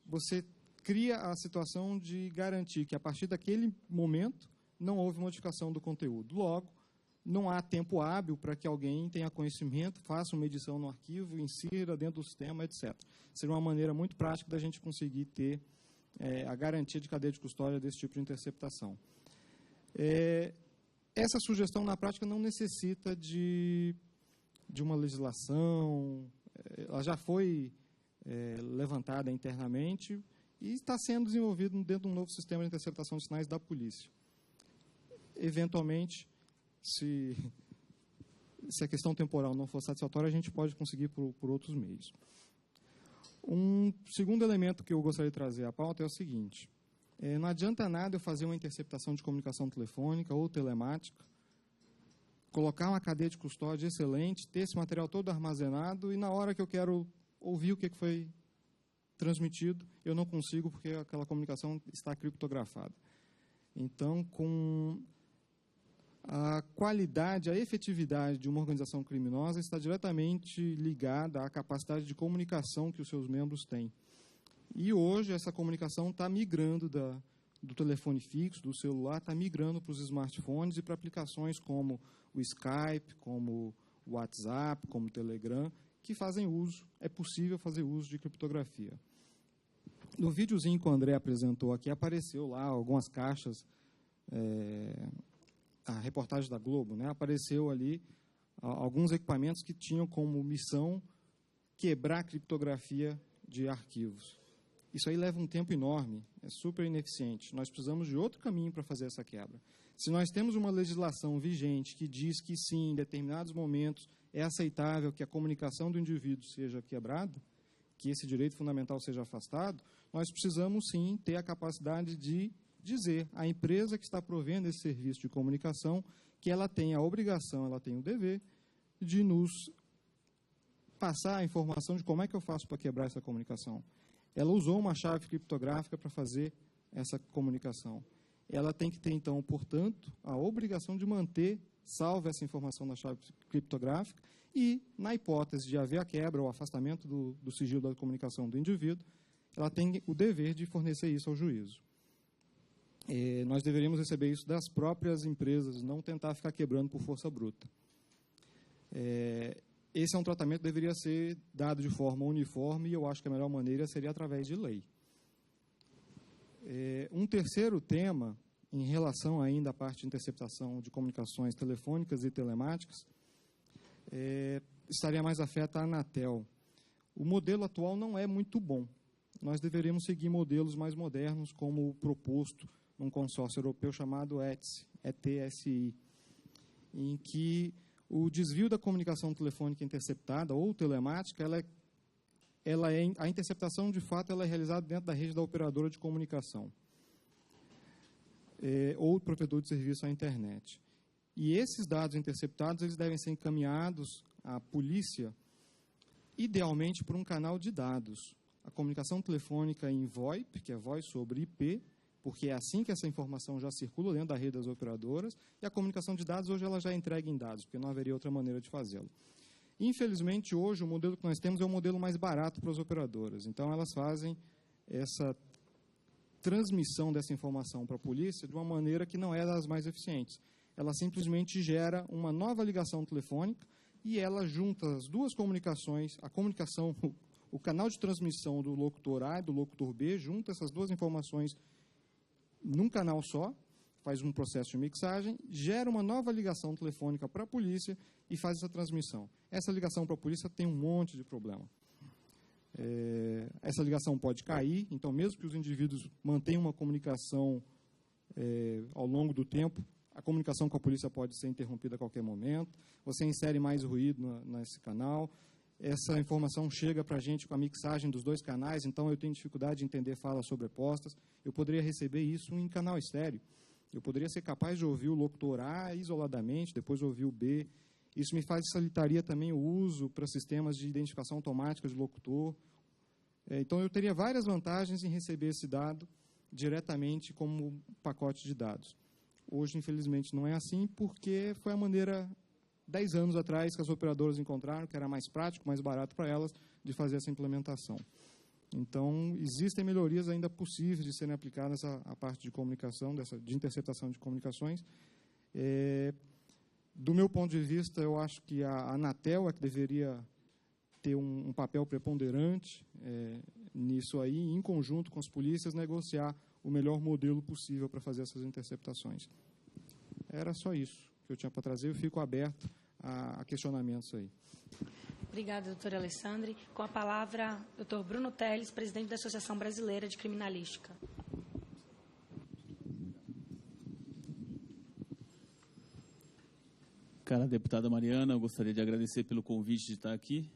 você cria a situação de garantir que, a partir daquele momento, não houve modificação do conteúdo. Logo, não há tempo hábil para que alguém tenha conhecimento, faça uma edição no arquivo, insira dentro do sistema, etc. Seria uma maneira muito prática da gente conseguir ter a garantia de cadeia de custódia desse tipo de interceptação. Essa sugestão, na prática, não necessita de uma legislação, ela já foi levantada internamente e está sendo desenvolvido dentro de um novo sistema de interceptação de sinais da polícia. Eventualmente, se a questão temporal não for satisfatória, a gente pode conseguir por outros meios. Um segundo elemento que eu gostaria de trazer à pauta é o seguinte: não adianta nada eu fazer uma interceptação de comunicação telefônica ou telemática, colocar uma cadeia de custódia excelente, ter esse material todo armazenado e, na hora que eu quero ouvir o que foi transmitido, eu não consigo porque aquela comunicação está criptografada. Então, com a qualidade, a efetividade de uma organização criminosa está diretamente ligada à capacidade de comunicação que os seus membros têm. E hoje essa comunicação está migrando do telefone fixo, do celular, está migrando para os smartphones e para aplicações como o Skype, como o WhatsApp, como o Telegram, que fazem uso, é possível fazer uso de criptografia. No videozinho que o André apresentou aqui, apareceu lá algumas caixas, a reportagem da Globo, né, apareceu ali alguns equipamentos que tinham como missão quebrar a criptografia de arquivos. Isso aí leva um tempo enorme, é super ineficiente. Nós precisamos de outro caminho para fazer essa quebra. Se nós temos uma legislação vigente que diz que, sim, em determinados momentos é aceitável que a comunicação do indivíduo seja quebrada, que esse direito fundamental seja afastado, nós precisamos, sim, ter a capacidade de dizer à empresa que está provendo esse serviço de comunicação que ela tem a obrigação, ela tem o dever de nos passar a informação de como é que eu faço para quebrar essa comunicação. Ela usou uma chave criptográfica para fazer essa comunicação. Ela tem que ter, então, portanto, a obrigação de manter salva essa informação na chave criptográfica e, na hipótese de haver a quebra ou afastamento do sigilo da comunicação do indivíduo, ela tem o dever de fornecer isso ao juízo. Nós deveríamos receber isso das próprias empresas, não tentar ficar quebrando por força bruta. Esse é um tratamento que deveria ser dado de forma uniforme e eu acho que a melhor maneira seria através de lei. Um terceiro tema, em relação ainda à parte de interceptação de comunicações telefônicas e telemáticas, estaria mais afeta a Anatel. O modelo atual não é muito bom. Nós deveríamos seguir modelos mais modernos, como o proposto num consórcio europeu chamado ETSI, em que o desvio da comunicação telefônica interceptada ou telemática, a interceptação, de fato, ela é realizada dentro da rede da operadora de comunicação ou provedor de serviço à internet. E esses dados interceptados eles devem ser encaminhados à polícia, idealmente por um canal de dados. A comunicação telefônica em VoIP, que é Voz sobre IP, porque é assim que essa informação já circula dentro da rede das operadoras, e a comunicação de dados hoje ela já é entregue em dados, porque não haveria outra maneira de fazê-lo. Infelizmente, hoje, o modelo que nós temos é o modelo mais barato para as operadoras. Então, elas fazem essa transmissão dessa informação para a polícia de uma maneira que não é das mais eficientes. Ela simplesmente gera uma nova ligação telefônica e ela junta as duas comunicações, a comunicação, o canal de transmissão do locutor A e do locutor B, junta essas duas informações num canal só, faz um processo de mixagem, gera uma nova ligação telefônica para a polícia e faz essa transmissão. Essa ligação para a polícia tem um monte de problema. Essa ligação pode cair, então mesmo que os indivíduos mantenham uma comunicação ao longo do tempo, a comunicação com a polícia pode ser interrompida a qualquer momento, você insere mais ruído nesse canal, essa informação chega para a gente com a mixagem dos dois canais, então eu tenho dificuldade de entender falas sobrepostas, eu poderia receber isso em canal estéreo, eu poderia ser capaz de ouvir o locutor A isoladamente, depois ouvir o B, isso me facilitaria também o uso para sistemas de identificação automática de locutor, então eu teria várias vantagens em receber esse dado diretamente como pacote de dados. Hoje, infelizmente, não é assim, porque foi a maneira 10 anos atrás que as operadoras encontraram que era mais prático, mais barato para elas de fazer essa implementação. Então, existem melhorias ainda possíveis de serem aplicadas à parte de comunicação, de interceptação de comunicações. Do meu ponto de vista, eu acho que a Anatel é que deveria ter um papel preponderante nisso aí, em conjunto com as polícias, negociar o melhor modelo possível para fazer essas interceptações. Era só isso que eu tinha para trazer, eu fico aberto a questionamentos aí. Obrigada, doutora Alessandre. Com a palavra, doutor Bruno Teles, presidente da Associação Brasileira de Criminalística. Cara deputada Mariana, eu gostaria de agradecer pelo convite de estar aqui.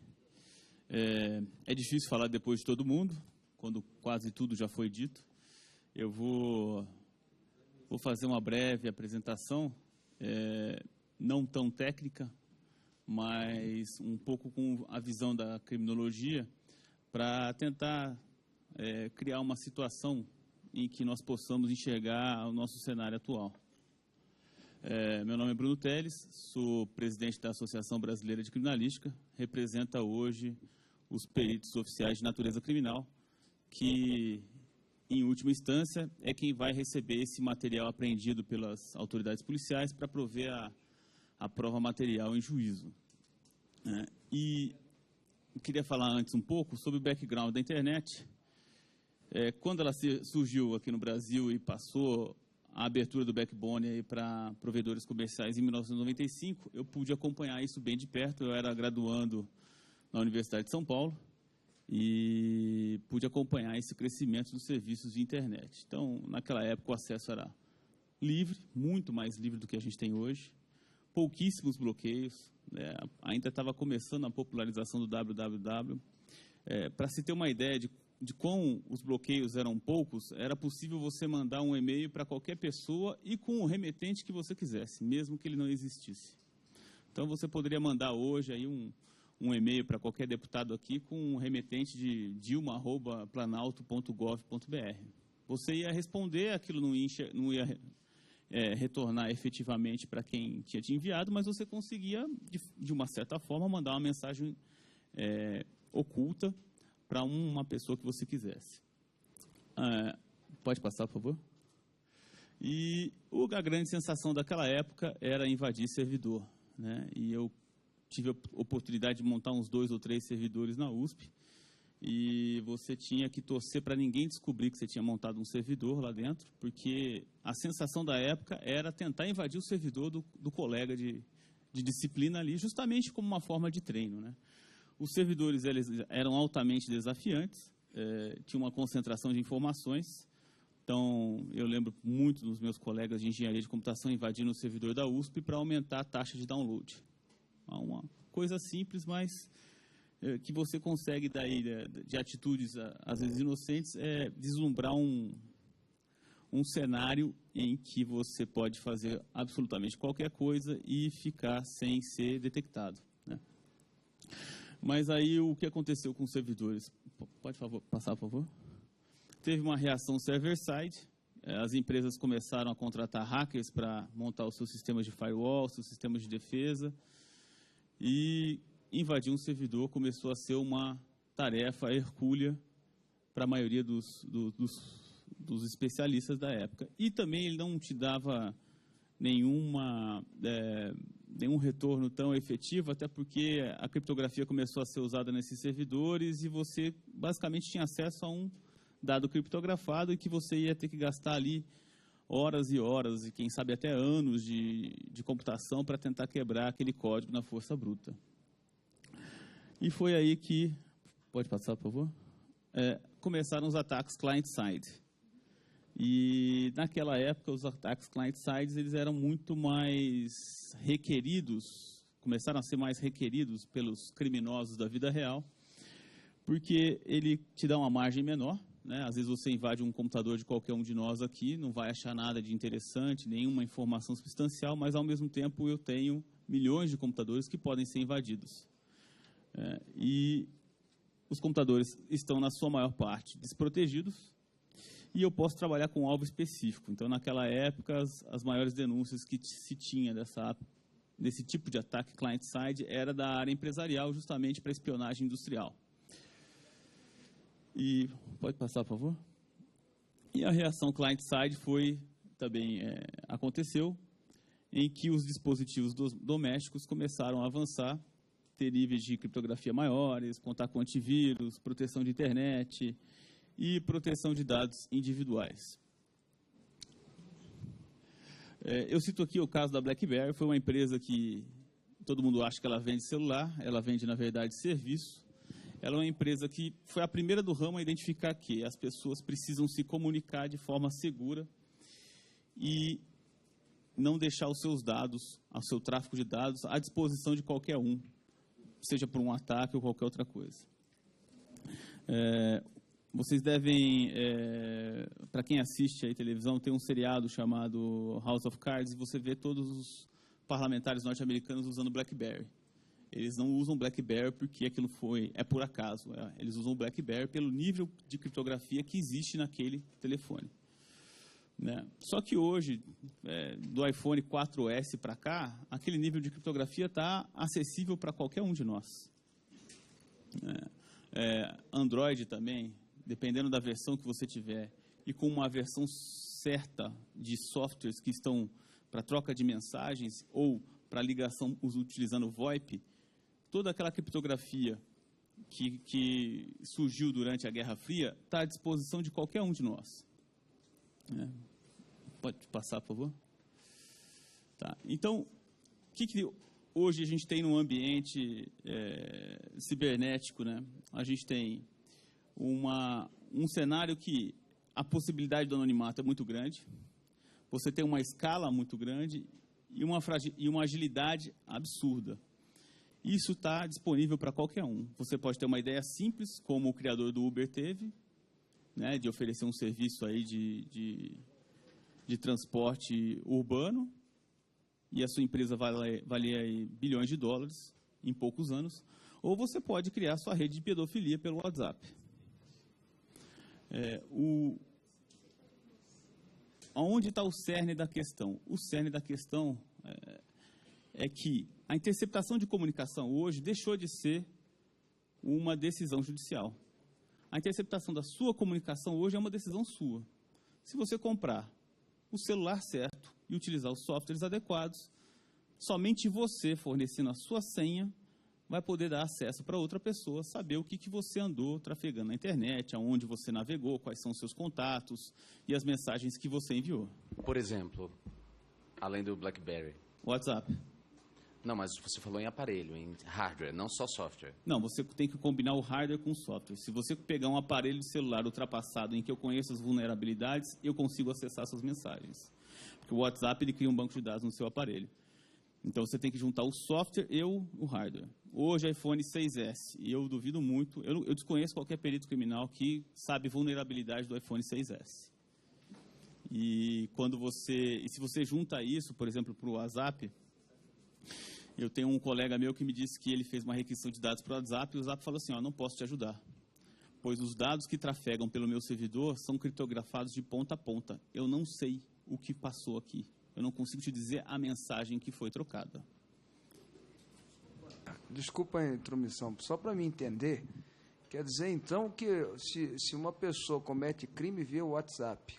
É difícil falar depois de todo mundo, quando quase tudo já foi dito. Eu vou fazer uma breve apresentação, não tão técnica, mas um pouco com a visão da criminologia, para tentar criar uma situação em que nós possamos enxergar o nosso cenário atual. Meu nome é Bruno Teles, sou presidente da Associação Brasileira de Criminalística, representa hoje os peritos oficiais de natureza criminal, que, em última instância, é quem vai receber esse material apreendido pelas autoridades policiais para prover a prova material em juízo. E eu queria falar antes um pouco sobre o background da internet. Quando ela surgiu aqui no Brasil e passou a abertura do backbone para provedores comerciais em 1995, eu pude acompanhar isso bem de perto. Eu era graduando na Universidade de São Paulo e pude acompanhar esse crescimento dos serviços de internet. Então, naquela época, o acesso era livre, muito mais livre do que a gente tem hoje, pouquíssimos bloqueios, né? Ainda estava começando a popularização do www. Para se ter uma ideia de como os bloqueios eram poucos, era possível você mandar um e-mail para qualquer pessoa e com o remetente que você quisesse, mesmo que ele não existisse. Então, você poderia mandar hoje aí um e-mail para qualquer deputado aqui com um remetente de dilma@planalto.gov.br. Você ia responder, aquilo não ia retornar efetivamente para quem tinha te enviado, mas você conseguia, de uma certa forma, mandar uma mensagem oculta para uma pessoa que você quisesse. Pode passar, por favor? E a grande sensação daquela época era invadir servidor, né? E eu tive a oportunidade de montar uns 2 ou 3 servidores na USP, e você tinha que torcer para ninguém descobrir que você tinha montado um servidor lá dentro, porque a sensação da época era tentar invadir o servidor do colega de disciplina ali, justamente como uma forma de treino, né? Os servidores eles eram altamente desafiantes, tinha uma concentração de informações. Então, eu lembro muito dos meus colegas de engenharia de computação invadindo o servidor da USP para aumentar a taxa de download. Uma coisa simples, mas que você consegue, daí, de atitudes, às vezes inocentes, vislumbrar um cenário em que você pode fazer absolutamente qualquer coisa e ficar sem ser detectado, né? Mas aí o que aconteceu com os servidores? Pode passar, por favor? Teve uma reação server-side. As empresas começaram a contratar hackers para montar os seus sistemas de firewall, seus sistemas de defesa. E invadir um servidor começou a ser uma tarefa hercúlea para a maioria dos especialistas da época. E também ele não te dava nenhum retorno tão efetivo, até porque a criptografia começou a ser usada nesses servidores e você basicamente tinha acesso a um dado criptografado e que você ia ter que gastar ali horas e horas, e quem sabe até anos de computação para tentar quebrar aquele código na força bruta. E foi aí que, pode passar, por favor? Começaram os ataques client-side. E naquela época os ataques client-side eles eram muito mais requeridos, começaram a ser mais requeridos pelos criminosos da vida real, porque ele te dá uma margem menor, né? Às vezes você invade um computador de qualquer um de nós aqui, não vai achar nada de interessante, nenhuma informação substancial, mas ao mesmo tempo eu tenho milhões de computadores que podem ser invadidos. E os computadores estão, na sua maior parte, desprotegidos, e eu posso trabalhar com um alvo específico. Então, naquela época, as maiores denúncias que se tinha desse tipo de ataque client-side era da área empresarial, justamente para espionagem industrial. E pode passar, por favor? E a reação client-side aconteceu em que os dispositivos domésticos começaram a avançar, ter níveis de criptografia maiores, contar com antivírus, proteção de internet e proteção de dados individuais. Eu cito aqui o caso da BlackBerry. Foi uma empresa que todo mundo acha que ela vende celular, ela vende, na verdade, serviço. Ela é uma empresa que foi a primeira do ramo a identificar que as pessoas precisam se comunicar de forma segura e não deixar os seus dados, o seu tráfego de dados, à disposição de qualquer um, seja por um ataque ou qualquer outra coisa. Vocês devem, para quem assiste aí televisão, tem um seriado chamado House of Cards, e você vê todos os parlamentares norte-americanos usando BlackBerry. Eles não usam BlackBerry porque aquilo é por acaso. Eles usam BlackBerry pelo nível de criptografia que existe naquele telefone, né? Só que hoje, do iPhone 4S para cá, aquele nível de criptografia está acessível para qualquer um de nós. Android também, dependendo da versão que você tiver, e com uma versão certa de softwares que estão para troca de mensagens ou para ligação utilizando VoIP, toda aquela criptografia que surgiu durante a Guerra Fria está à disposição de qualquer um de nós. Pode passar, por favor? Tá. Então, o que hoje a gente tem no ambiente cibernético, né? A gente tem um cenário que a possibilidade do anonimato é muito grande, você tem uma escala muito grande e uma agilidade absurda. Isso está disponível para qualquer um. Você pode ter uma ideia simples, como o criador do Uber teve, né, de oferecer um serviço aí de transporte urbano, e a sua empresa valer aí bilhões de dólares em poucos anos, ou você pode criar sua rede de pedofilia pelo WhatsApp. Onde está o cerne da questão? O cerne da questão é que a interceptação de comunicação hoje deixou de ser uma decisão judicial. A interceptação da sua comunicação hoje é uma decisão sua. Se você comprar o celular certo e utilizar os softwares adequados, somente você, fornecendo a sua senha, vai poder dar acesso para outra pessoa saber o que você andou trafegando na internet, aonde você navegou, quais são os seus contatos e as mensagens que você enviou. Por exemplo, além do BlackBerry. WhatsApp. Não, mas você falou em aparelho, em hardware, não só software. Não, você tem que combinar o hardware com o software. Se você pegar um aparelho de celular ultrapassado em que eu conheço as vulnerabilidades, eu consigo acessar suas mensagens. Porque o WhatsApp ele cria um banco de dados no seu aparelho. Então você tem que juntar o software e o hardware. Hoje, iPhone 6S, e eu duvido muito, eu desconheço qualquer perito criminal que sabe vulnerabilidade do iPhone 6S. E se você junta isso, por exemplo, para o WhatsApp, eu tenho um colega meu que me disse que ele fez uma requisição de dados para o WhatsApp e o WhatsApp falou assim, não posso te ajudar, pois os dados que trafegam pelo meu servidor são criptografados de ponta a ponta. Eu não sei o que passou aqui. Eu não consigo te dizer a mensagem que foi trocada. Desculpa a intromissão, só para me entender, quer dizer então que se uma pessoa comete crime via WhatsApp,